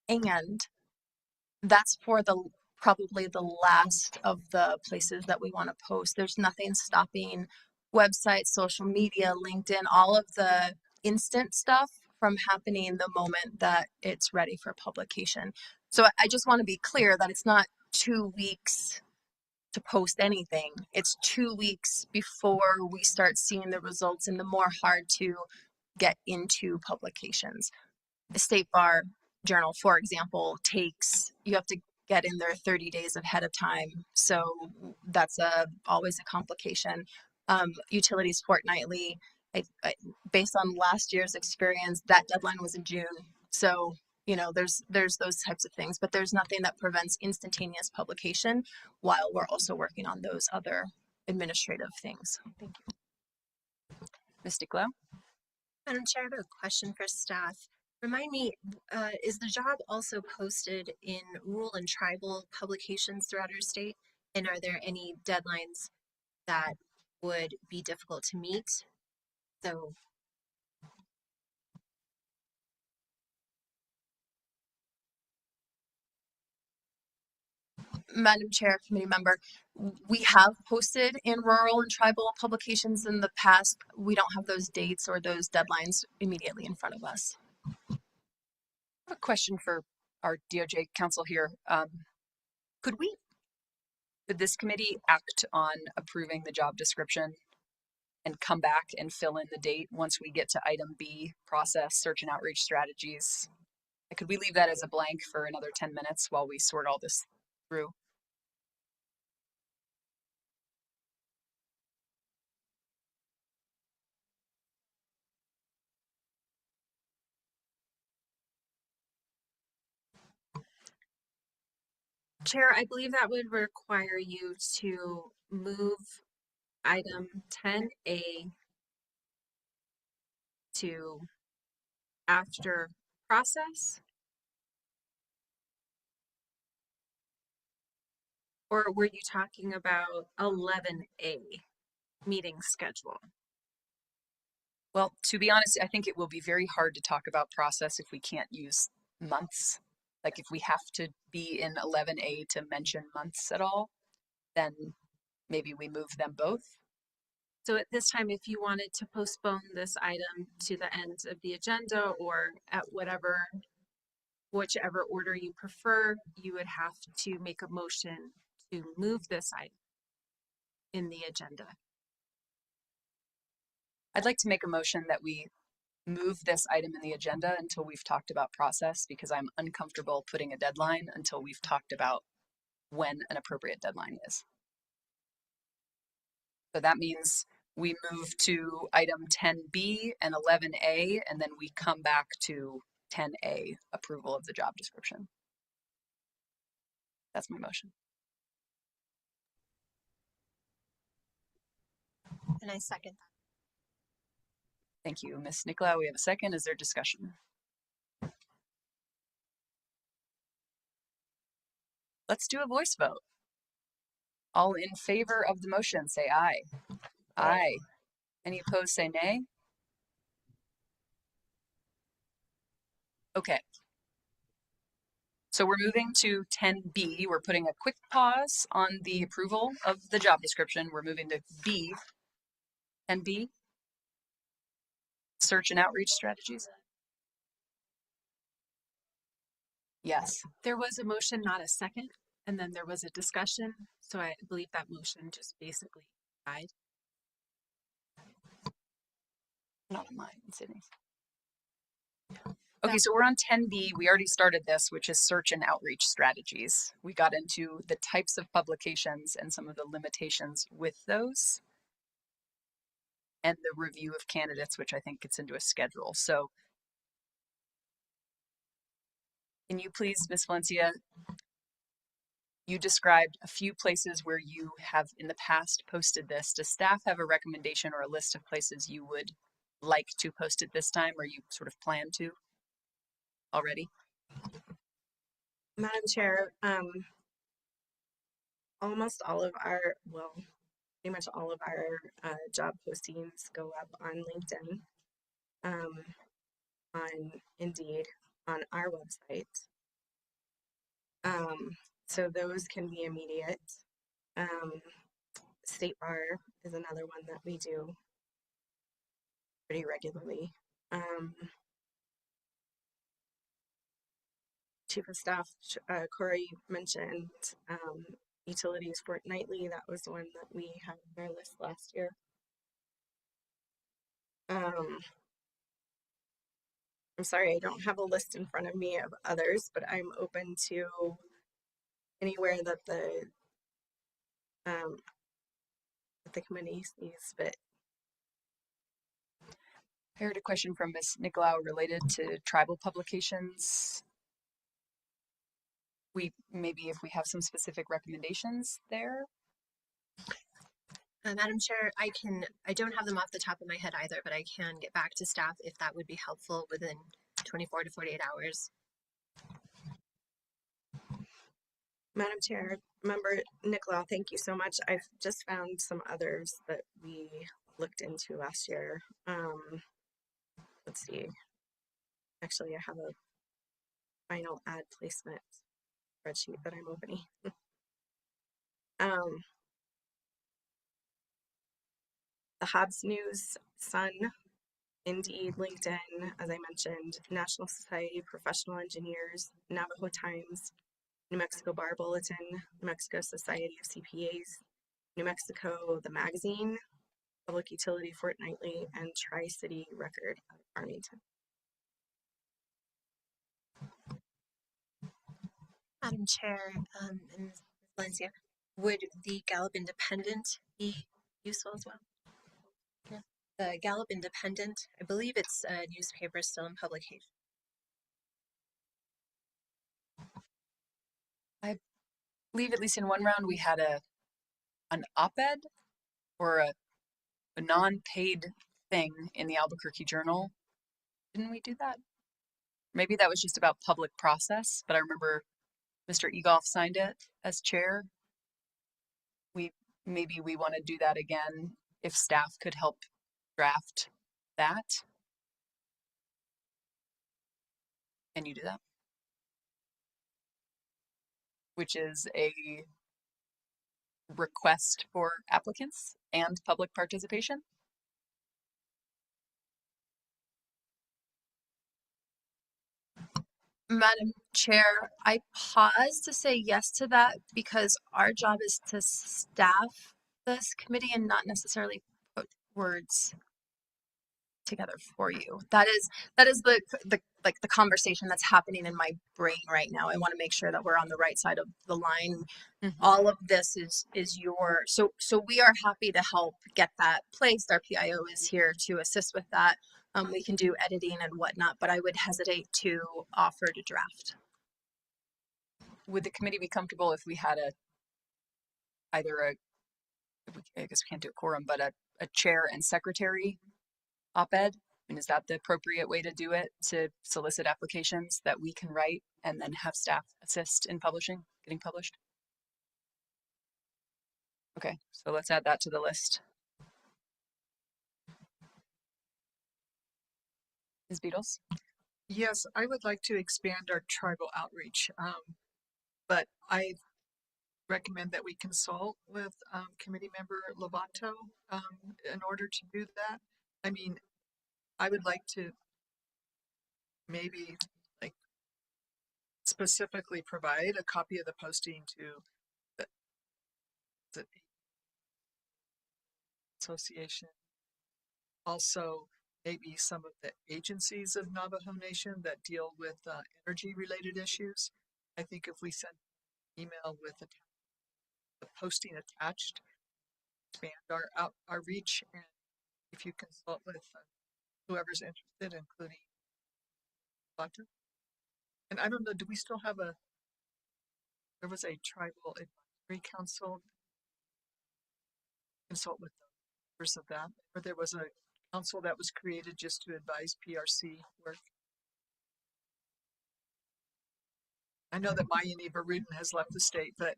and that's for probably the last of the places that we want to post. There's nothing stopping websites, social media, LinkedIn, all of the instant stuff from happening the moment that it's ready for publication. So I just want to be clear that it's not 2 weeks to post anything. It's 2 weeks before we start seeing the results and the more hard to get into publications. The State Bar Journal, for example, you have to get in there 30 days ahead of time. So that's always a complication. Utilities Fortnightly, based on last year's experience, that deadline was in June. So, you know, there's those types of things, but there's nothing that prevents instantaneous publication while we're also working on those other administrative things. Thank you. Ms. DeClau? Madam Chair, I have a question for staff. Remind me, is the job also posted in rural and tribal publications throughout our state? And are there any deadlines that would be difficult to meet? So, Madam Chair, committee member, we have posted in rural and tribal publications in the past. We don't have those dates or those deadlines immediately in front of us. I have a question for our DOJ counsel here. Could this committee act on approving the job description and come back and fill in the date once we get to item B, process, search and outreach strategies? Could we leave that as a blank for another 10 minutes while we sort all this through? Chair, I believe that would require you to move item 10A to after process? Or were you talking about 11A meeting schedule? Well, to be honest, I think it will be very hard to talk about process if we can't use months. Like if we have to be in 11A to mention months at all, then maybe we move them both. So at this time, if you wanted to postpone this item to the end of the agenda or at whichever order you prefer, you would have to make a motion to move this item in the agenda. I'd like to make a motion that we move this item in the agenda until we've talked about process, because I'm uncomfortable putting a deadline until we've talked about when an appropriate deadline is. So that means we move to item 10B and 11A, and then we come back to 10A, approval of the job description. That's my motion. And I second that. Thank you, Ms. Nicolau. We have a second. Is there discussion? Let's do a voice vote. All in favor of the motion, say aye. Aye. Any opposed, say nay. Okay. So we're moving to 10B. We're putting a quick pause on the approval of the job description. We're moving to B. 10B. Search and outreach strategies. Yes. There was a motion, not a second, and then there was a discussion. So I believe that motion just basically died. Not on mine, Sydney's. Okay, so we're on 10B. We already started this, which is search and outreach strategies. We got into the types of publications and some of the limitations with those, and the review of candidates, which I think gets into a schedule. So can you please, Ms. Valencia, you described a few places where you have in the past posted this. Does staff have a recommendation or a list of places you would like to post it this time, or you sort of plan to already? Madam Chair, almost all of our, well, pretty much all of our job postings go up on LinkedIn, on Indeed, on our website. So those can be immediate. State Bar is another one that we do pretty regularly. Chief of Staff Corey mentioned utilities fortnightly. That was the one that we had on our list last year. I'm sorry, I don't have a list in front of me of others, but I'm open to anywhere that the committee sees fit. I heard a question from Ms. Nicolau related to tribal publications. Maybe if we have some specific recommendations there. Madam Chair, I don't have them off the top of my head either, but I can get back to staff if that would be helpful within 24 to 48 hours. Madam Chair, Member Nicolau, thank you so much. I've just found some others that we looked into last year. Let's see. Actually, I have a final ad placement spreadsheet that I'm opening. The Hobbs News, Sun, Indeed, LinkedIn, as I mentioned, National Society of Professional Engineers, Navajo Times, New Mexico Bar Bulletin, New Mexico Society of CPAs, New Mexico, the magazine, Public Utility Fortnightly, and Tri-City Record of Farmington. Madam Chair, and Ms. Valencia, would the Gallup Independent be useful as well? Yeah. The Gallup Independent, I believe it's a newspaper still in publication. I believe at least in one round we had an op-ed or a non-paid thing in the Albuquerque Journal. Didn't we do that? Maybe that was just about public process, but I remember Mr. Egoff signed it as chair. Maybe we want to do that again if staff could help draft that. Can you do that? Which is a request for applicants and public participation. Madam Chair, I pause to say yes to that because our job is to staff this committee and not necessarily put words together for you. That is the conversation that's happening in my brain right now. I want to make sure that we're on the right side of the line. All of this is your so we are happy to help get that placed. Our PIO is here to assist with that. We can do editing and whatnot, but I would hesitate to offer to draft. Would the committee be comfortable if we had I guess we can't do a quorum, but a chair and secretary op-ed? I mean, is that the appropriate way to do it, to solicit applications that we can write and then have staff assist in getting published? Okay, so let's add that to the list. Ms. Beatles? Yes, I would like to expand our tribal outreach, but I recommend that we consult with committee member Lovato in order to do that. I mean, I would like to maybe like specifically provide a copy of the posting to the association. Also, maybe some of the agencies of Navajo Nation that deal with energy related issues. I think if we send an email with the posting attached, expand our reach, and if you consult with whoever's interested, including Batu. And I don't know, do we still have there was a tribal advisory council, consult with the members of that, or there was a council that was created just to advise PRC work. I know that Maya Neva Rudin has left the state, but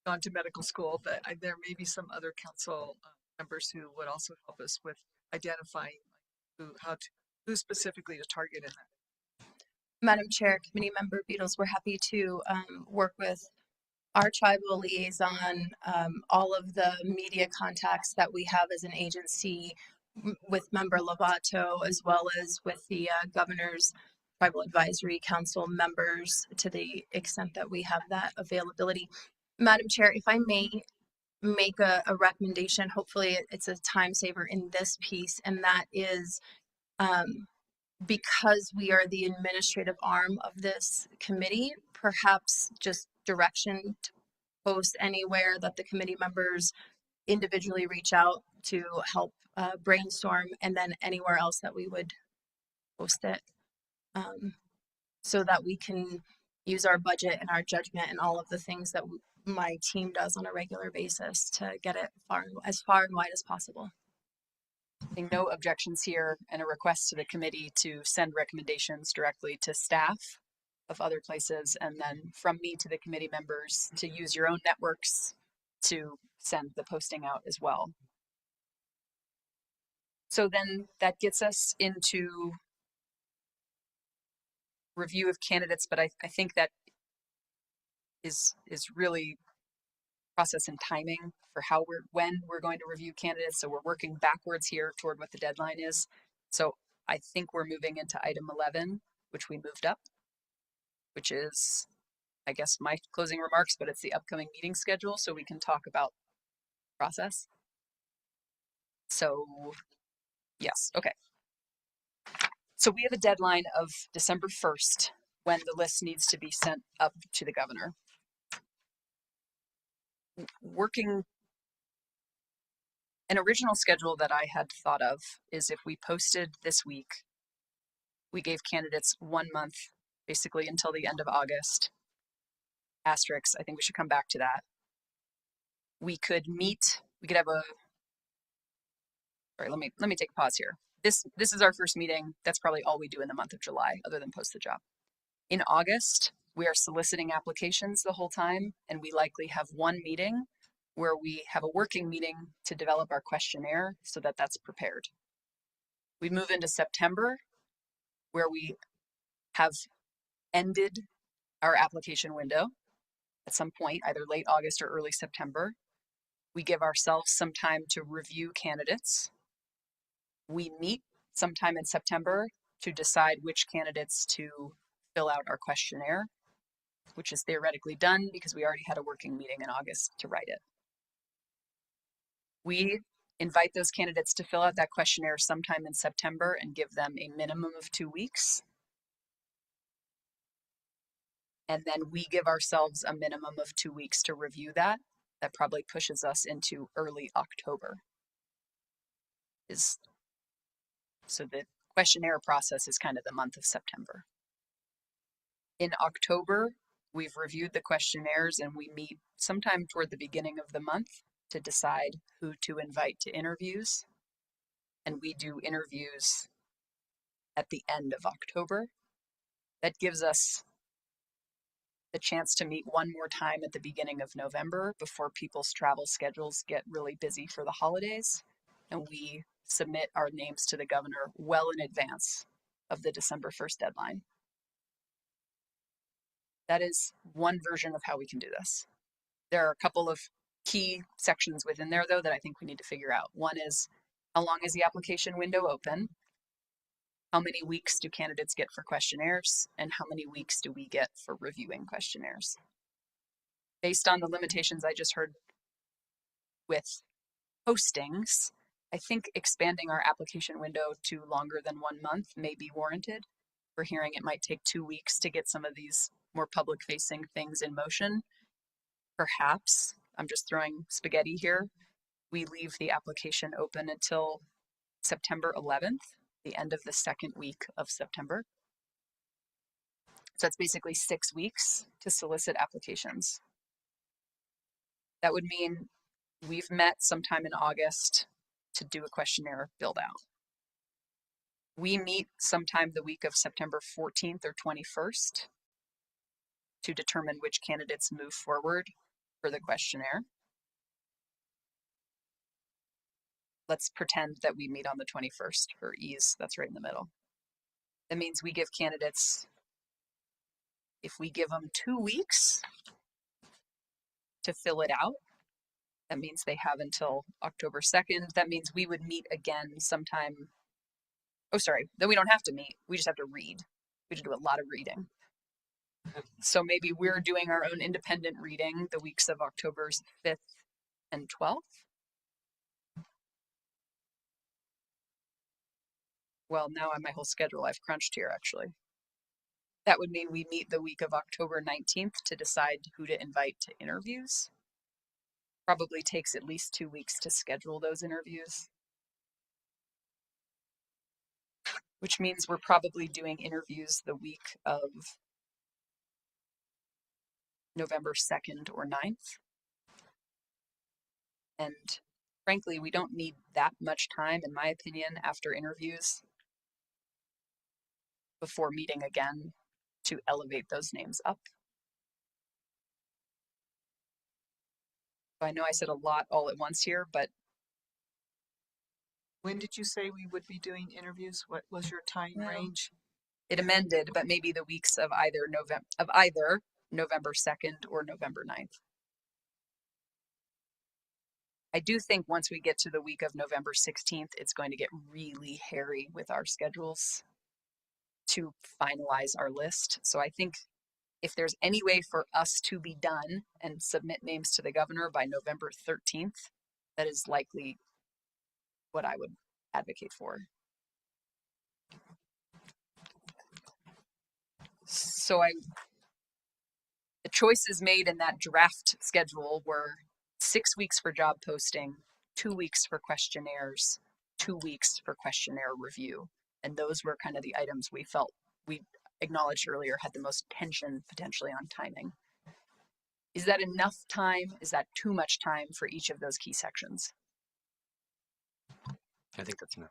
gone to medical school, but there may be some other council members who would also help us with identifying who specifically to target in that. Madam Chair, committee member Beatles, we're happy to work with our tribal liaison, all of the media contacts that we have as an agency with member Lovato, as well as with the governor's tribal advisory council members to the extent that we have that availability. Madam Chair, if I may make a recommendation, hopefully it's a time saver in this piece, and that is because we are the administrative arm of this committee, perhaps just direction to post anywhere that the committee members individually reach out to help brainstorm, and then anywhere else that we would post it, so that we can use our budget and our judgment and all of the things that my team does on a regular basis to get it as far and wide as possible. No objections here, and a request to the committee to send recommendations directly to staff of other places, and then from me to the committee members to use your own networks to send the posting out as well. So then that gets us into review of candidates, but I think that is really process and timing for when we're going to review candidates. So we're working backwards here toward what the deadline is. So I think we're moving into item 11, which we moved up, which is, I guess, my closing remarks, but it's the upcoming meeting schedule, so we can talk about process. So yes, okay. So we have a deadline of December 1st when the list needs to be sent up to the governor. Working an original schedule that I had thought of is if we posted this week, we gave candidates 1 month, basically until the end of August. Asterisks, I think we should come back to that. We could meet, we could have a, sorry, let me take a pause here. This is our first meeting. That's probably all we do in the month of July, other than post the job. In August, we are soliciting applications the whole time, and we likely have one meeting where we have a working meeting to develop our questionnaire so that that's prepared. We move into September, where we have ended our application window at some point, either late August or early September. We give ourselves some time to review candidates. We meet sometime in September to decide which candidates to fill out our questionnaire, which is theoretically done because we already had a working meeting in August to write it. We invite those candidates to fill out that questionnaire sometime in September and give them a minimum of 2 weeks. And then we give ourselves a minimum of 2 weeks to review that. That probably pushes us into early October. So the questionnaire process is kind of the month of September. In October, we've reviewed the questionnaires and we meet sometime toward the beginning of the month to decide who to invite to interviews. And we do interviews at the end of October. That gives us the chance to meet one more time at the beginning of November before people's travel schedules get really busy for the holidays. And we submit our names to the governor well in advance of the December 1st deadline. That is one version of how we can do this. There are a couple of key sections within there, though, that I think we need to figure out. One is, how long is the application window open? How many weeks do candidates get for questionnaires? And how many weeks do we get for reviewing questionnaires? Based on the limitations I just heard with postings, I think expanding our application window to longer than 1 month may be warranted. We're hearing it might take 2 weeks to get some of these more public-facing things in motion. Perhaps, I'm just throwing spaghetti here, we leave the application open until September 11th, the end of the second week of September. So that's basically 6 weeks to solicit applications. That would mean we've met sometime in August to do a questionnaire build out. We meet sometime the week of September 14th or 21st to determine which candidates move forward for the questionnaire. Let's pretend that we meet on the 21st for ease. That's right in the middle. That means we give candidates, if we give them 2 weeks to fill it out, that means they have until October 2nd. That means we would meet again sometime. Oh, sorry, then we don't have to meet. We just have to read. We just do a lot of reading. So maybe we're doing our own independent reading the weeks of October 5th and 12th. Well, now on my whole schedule, I've crunched here actually. That would mean we meet the week of October 19th to decide who to invite to interviews. Probably takes at least 2 weeks to schedule those interviews. Which means we're probably doing interviews the week of November 2nd or 9th. And frankly, we don't need that much time, in my opinion, after interviews before meeting again to elevate those names up. I know I said a lot all at once here, but When did you say we would be doing interviews? What was your time range? it amended, but maybe the weeks of either November 2nd or November 9th. I do think once we get to the week of November 16th, it's going to get really hairy with our schedules to finalize our list. So I think if there's any way for us to be done and submit names to the governor by November 13th, that is likely what I would advocate for. So the choices made in that draft schedule were 6 weeks for job posting, 2 weeks for questionnaires, 2 weeks for questionnaire review. And those were kind of the items we felt we acknowledged earlier had the most tension potentially on timing. Is that enough time? Is that too much time for each of those key sections? I think that's enough.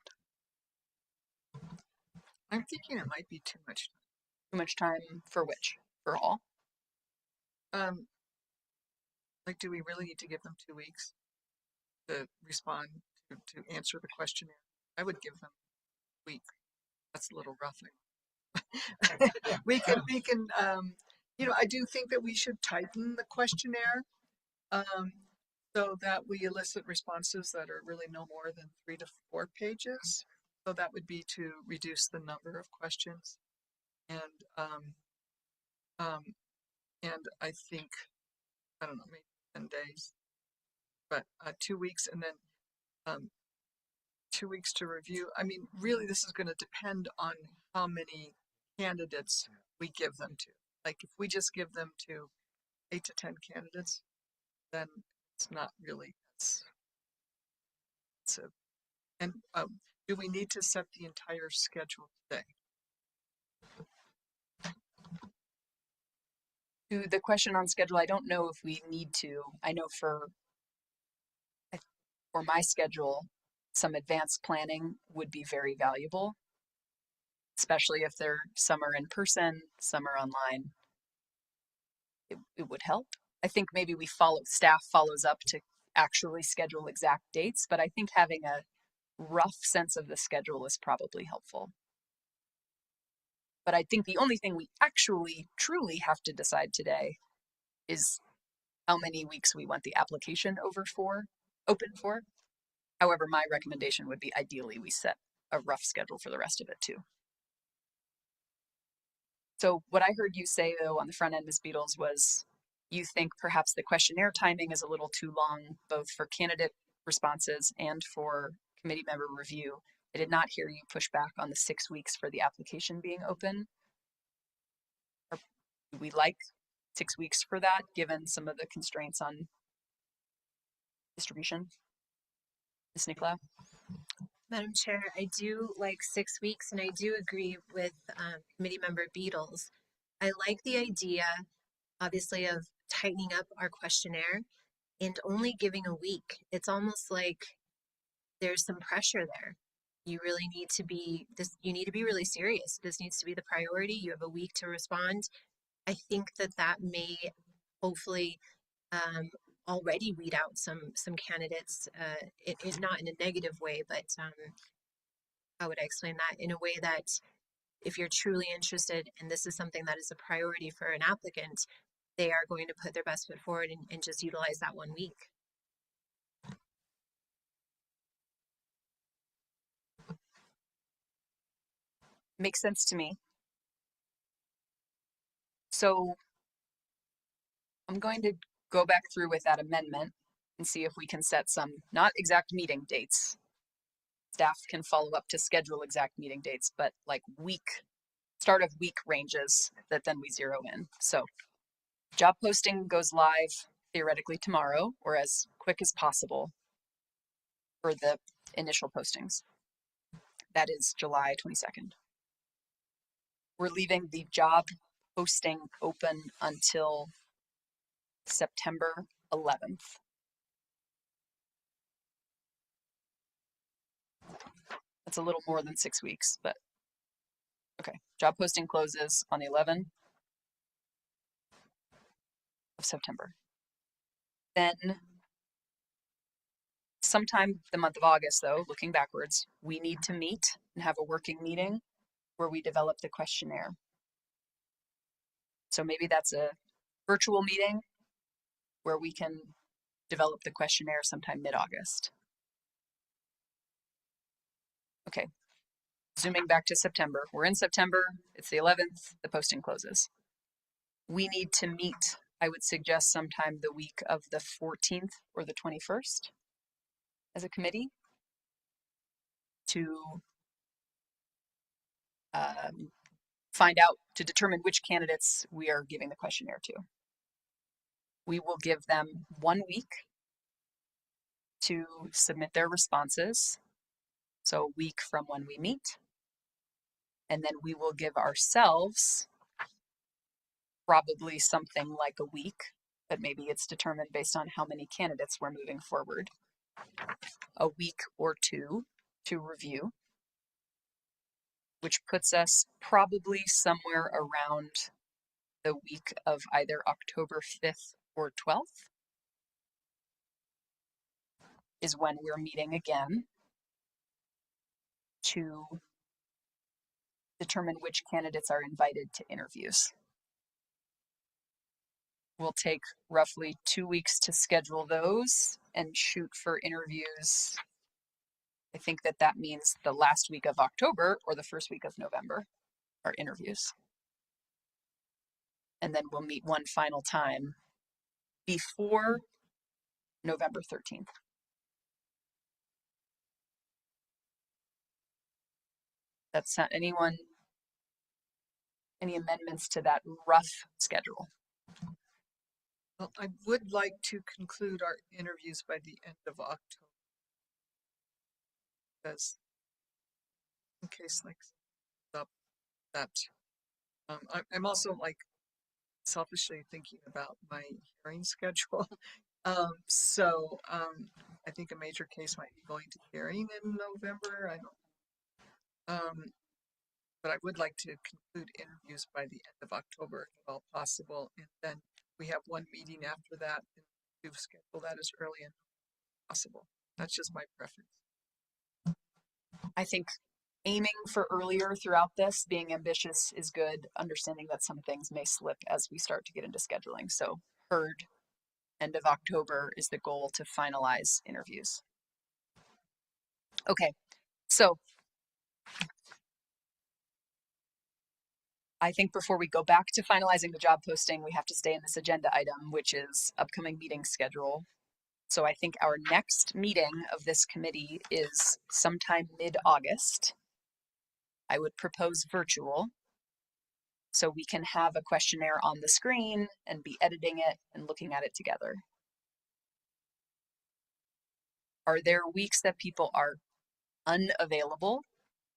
I'm thinking it might be too much. Too much time for which? For all? Like, do we really need to give them 2 weeks to respond to answer the questionnaire? I would give them a week. That's a little rough. we can, you know, I do think that we should tighten the questionnaire so that we elicit responses that are really no more than 3 to 4 pages. So that would be to reduce the number of questions. And I think, I don't know, maybe 10 days, but 2 weeks, and then 2 weeks to review. I mean, really, this is going to depend on how many candidates we give them to. Like, if we just give them to 8 to 10 candidates, then it's not really expensive. And do we need to set the entire schedule today? To the question on schedule, I don't know if we need to. I know for my schedule, some advanced planning would be very valuable, especially if some are in person, some are online. It would help. I think maybe staff follows up to actually schedule exact dates, but I think having a rough sense of the schedule is probably helpful. But I think the only thing we actually truly have to decide today is how many weeks we want the application open for. However, my recommendation would be ideally we set a rough schedule for the rest of it too. So what I heard you say though on the front end, Ms. Beatles, was you think perhaps the questionnaire timing is a little too long, both for candidate responses and for committee member review. I did not hear you push back on the 6 weeks for the application being open. Or do we like 6 weeks for that, given some of the constraints on distribution? Ms. Nicolau? Madam Chair, I do like 6 weeks, and I do agree with committee member Beatles. I like the idea, obviously, of tightening up our questionnaire and only giving a week. It's almost like there's some pressure there. You really need to be you need to be really serious. This needs to be the priority. You have a week to respond. I think that may hopefully already weed out some candidates, not in a negative way, but how would I explain that? In a way that if you're truly interested and this is something that is a priority for an applicant, they are going to put their best foot forward and just utilize that 1 week. Makes sense to me. So I'm going to go back through with that amendment and see if we can set some, not exact meeting dates. Staff can follow up to schedule exact meeting dates, but like start of week ranges that then we zero in. So job posting goes live theoretically tomorrow or as quick as possible for the initial postings. That is July 22nd. We're leaving the job posting open until September 11th. That's a little more than 6 weeks, but okay. Job posting closes on the 11th of September. Then sometime the month of August, though, looking backwards, we need to meet and have a working meeting where we develop the questionnaire. So maybe that's a virtual meeting where we can develop the questionnaire sometime mid-August. Okay, zooming back to September. We're in September, it's the 11th, the posting closes. We need to meet, I would suggest sometime the week of the 14th or the 21st as a committee to find out to determine which candidates we are giving the questionnaire to. We will give them 1 week to submit their responses. So a week from when we meet. And then we will give ourselves probably something like a week, but maybe it's determined based on how many candidates we're moving forward. A week or two to review, which puts us probably somewhere around the week of either October 5th or 12th is when we're meeting again to determine which candidates are invited to interviews. We'll take roughly 2 weeks to schedule those and shoot for interviews. I think that means the last week of October or the first week of November are interviews. And then we'll meet one final time before November 13th. That's not anyone, any amendments to that rough schedule? Well, I would like to conclude our interviews by the end of October. Because in case like up that, I'm also like selfishly thinking about my hearing schedule. I think a major case might be going to hearing in November. I don't. But I would like to conclude interviews by the end of October, if all possible, and then we have one meeting after that, and do schedule that as early as possible. That's just my preference. I think aiming for earlier throughout this, being ambitious is good, understanding that some things may slip as we start to get into scheduling. So heard, end of October is the goal to finalize interviews. Okay, so I think before we go back to finalizing the job posting, we have to stay in this agenda item, which is upcoming meeting schedule. So I think our next meeting of this committee is sometime mid-August. I would propose virtual, so we can have a questionnaire on the screen and be editing it and looking at it together. Are there weeks that people are unavailable?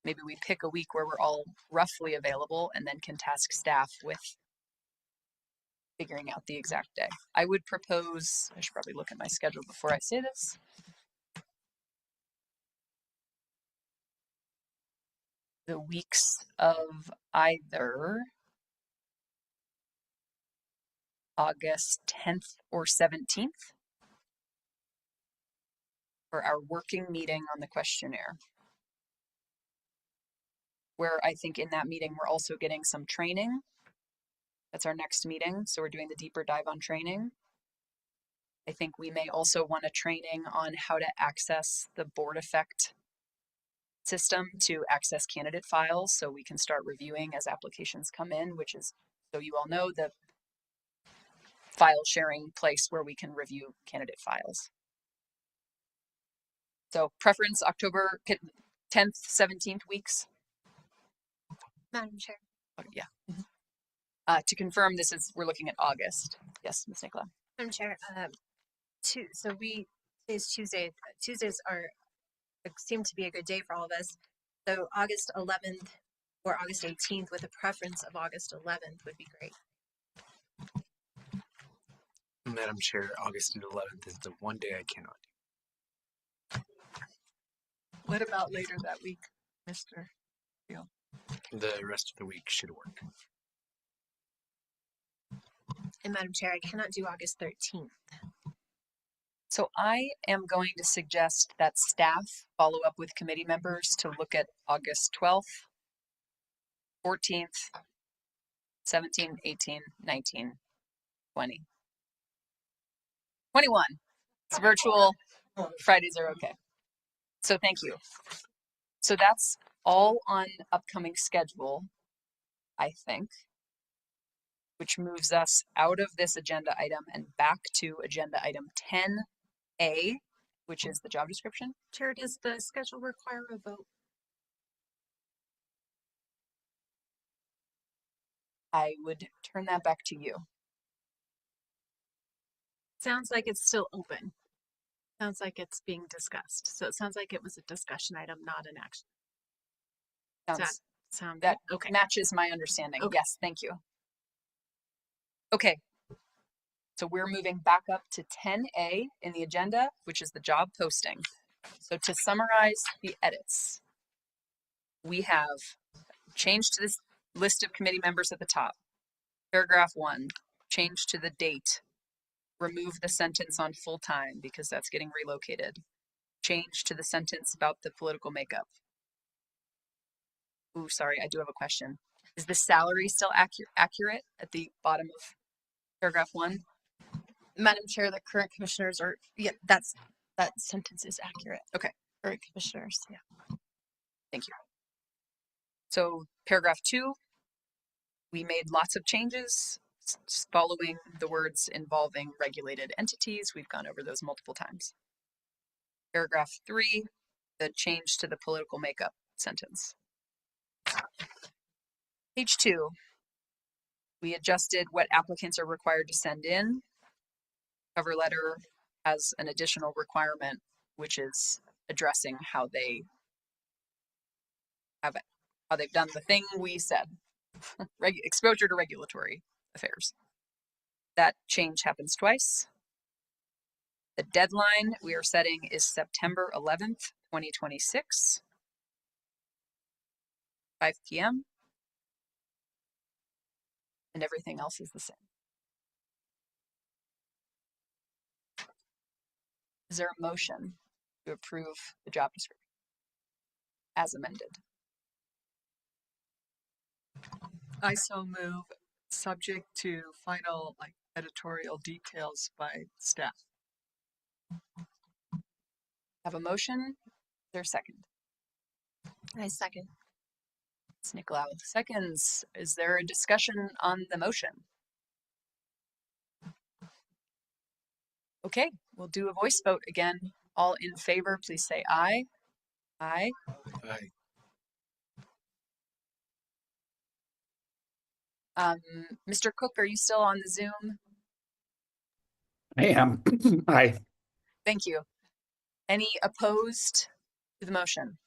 Maybe we pick a week where we're all roughly available and then can task staff with figuring out the exact day. I would propose, I should probably look at my schedule before I say this. The weeks of either August 10th or 17th for our working meeting on the questionnaire. Where I think in that meeting, we're also getting some training. That's our next meeting. So we're doing the deeper dive on training. I think we may also want a training on how to access the board effect system to access candidate files so we can start reviewing as applications come in, which is, so you all know, the file sharing place where we can review candidate files. So preference October 10th, 17th weeks. Madam Chair. Oh, yeah. To confirm, we're looking at August. Yes, Ms. Nicola. Madam Chair, today's Tuesday. Tuesdays seem to be a good day for all of us. So August 11th or August 18th with a preference of August 11th would be great. Madam Chair, August 11th is the one day I cannot do. What about later that week, Mr. Deal? The rest of the week should work. And Madam Chair, I cannot do August 13th. So I am going to suggest that staff follow up with committee members to look at August 12th, 14th, 17, 18, 19, 20, 21. It's virtual. Fridays are okay. So thank you. So that's all on upcoming schedule, I think, which moves us out of this agenda item and back to agenda item 10A, which is the job description. Chair, does the schedule require a vote? I would turn that back to you. Sounds like it's still open. Sounds like it's being discussed. So it sounds like it was a discussion item, not an action. Does that Sounds sound that good? Okay. matches my understanding. Okay. Yes, thank you. Okay. So we're moving back up to 10A in the agenda, which is the job posting. So to summarize the edits, we have changed to this list of committee members at the top. Paragraph 1, change to the date. Remove the sentence on full-time because that's getting relocated. Change to the sentence about the political makeup. Ooh, sorry, I do have a question. Is the salary still accurate at the bottom of paragraph 1? Madam Chair, the current commissioners are, yeah, that sentence is accurate. Okay. Current commissioners, yeah. Thank you. So paragraph 2, we made lots of changes following the words involving regulated entities. We've gone over those multiple times. Paragraph 3, the change to the political makeup sentence. Page 2, we adjusted what applicants are required to send in. Cover letter has an additional requirement, which is addressing how they have it, how they've done the thing we said, exposure to regulatory affairs. That change happens twice. The deadline we are setting is September 11th, 2026, 5 p.m. And everything else is the same. Is there a motion to approve the job description as amended? I so move, subject to final editorial details by staff. Have a motion? Is there a second? I second. It's Nicolau with seconds. Is there a discussion on the motion? Okay, we'll do a voice vote again. All in favor, please say aye. Aye. Aye. Mr. Cook, are you still on the Zoom? I am. Aye. Thank you. Any opposed to the motion?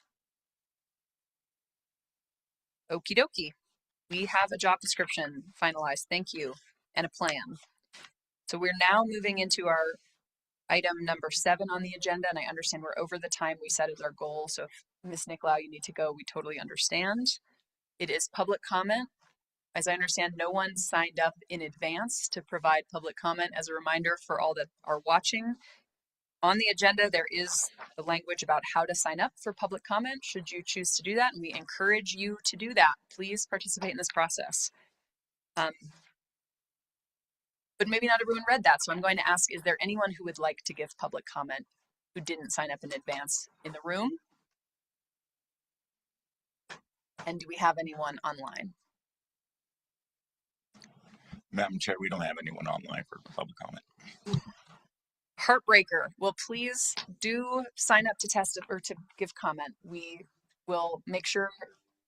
Okie dokie. We have a job description finalized. Thank you. And a plan. So we're now moving into our item number 7 on the agenda, and I understand we're over the time we set as our goal. So if Ms. Nicolau, you need to go, we totally understand. It is public comment. As I understand, no one signed up in advance to provide public comment. As a reminder for all that are watching, on the agenda, there is the language about how to sign up for public comment, should you choose to do that, and we encourage you to do that. Please participate in this process. But maybe not everyone read that, so I'm going to ask, is there anyone who would like to give public comment who didn't sign up in advance in the room? And do we have anyone online? Madam Chair, we don't have anyone online for public comment. Heartbreaker. Well, please do sign up to test or to give comment. We will make sure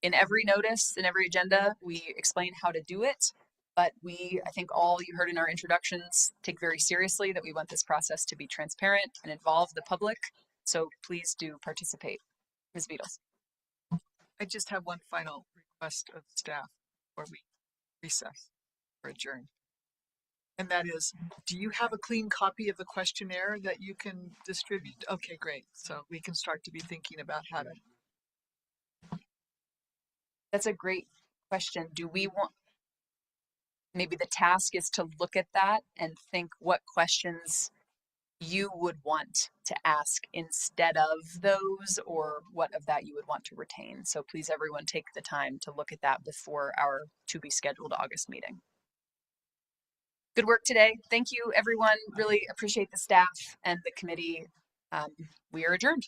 in every notice, in every agenda, we explain how to do it. But I think all you heard in our introductions, take very seriously that we want this process to be transparent and involve the public. So please do participate. Ms. Beatles. I just have one final request of staff before we recess or adjourn. And that is, do you have a clean copy of the questionnaire that you can distribute? Okay, great. So we can start to be thinking about how to. That's a great question. Do we want, maybe the task is to look at that and think what questions you would want to ask instead of those, or what of that you would want to retain. So please, everyone, take the time to look at that before our to be scheduled August meeting. Good work today. Thank you, everyone. Really appreciate the staff and the committee. We are adjourned.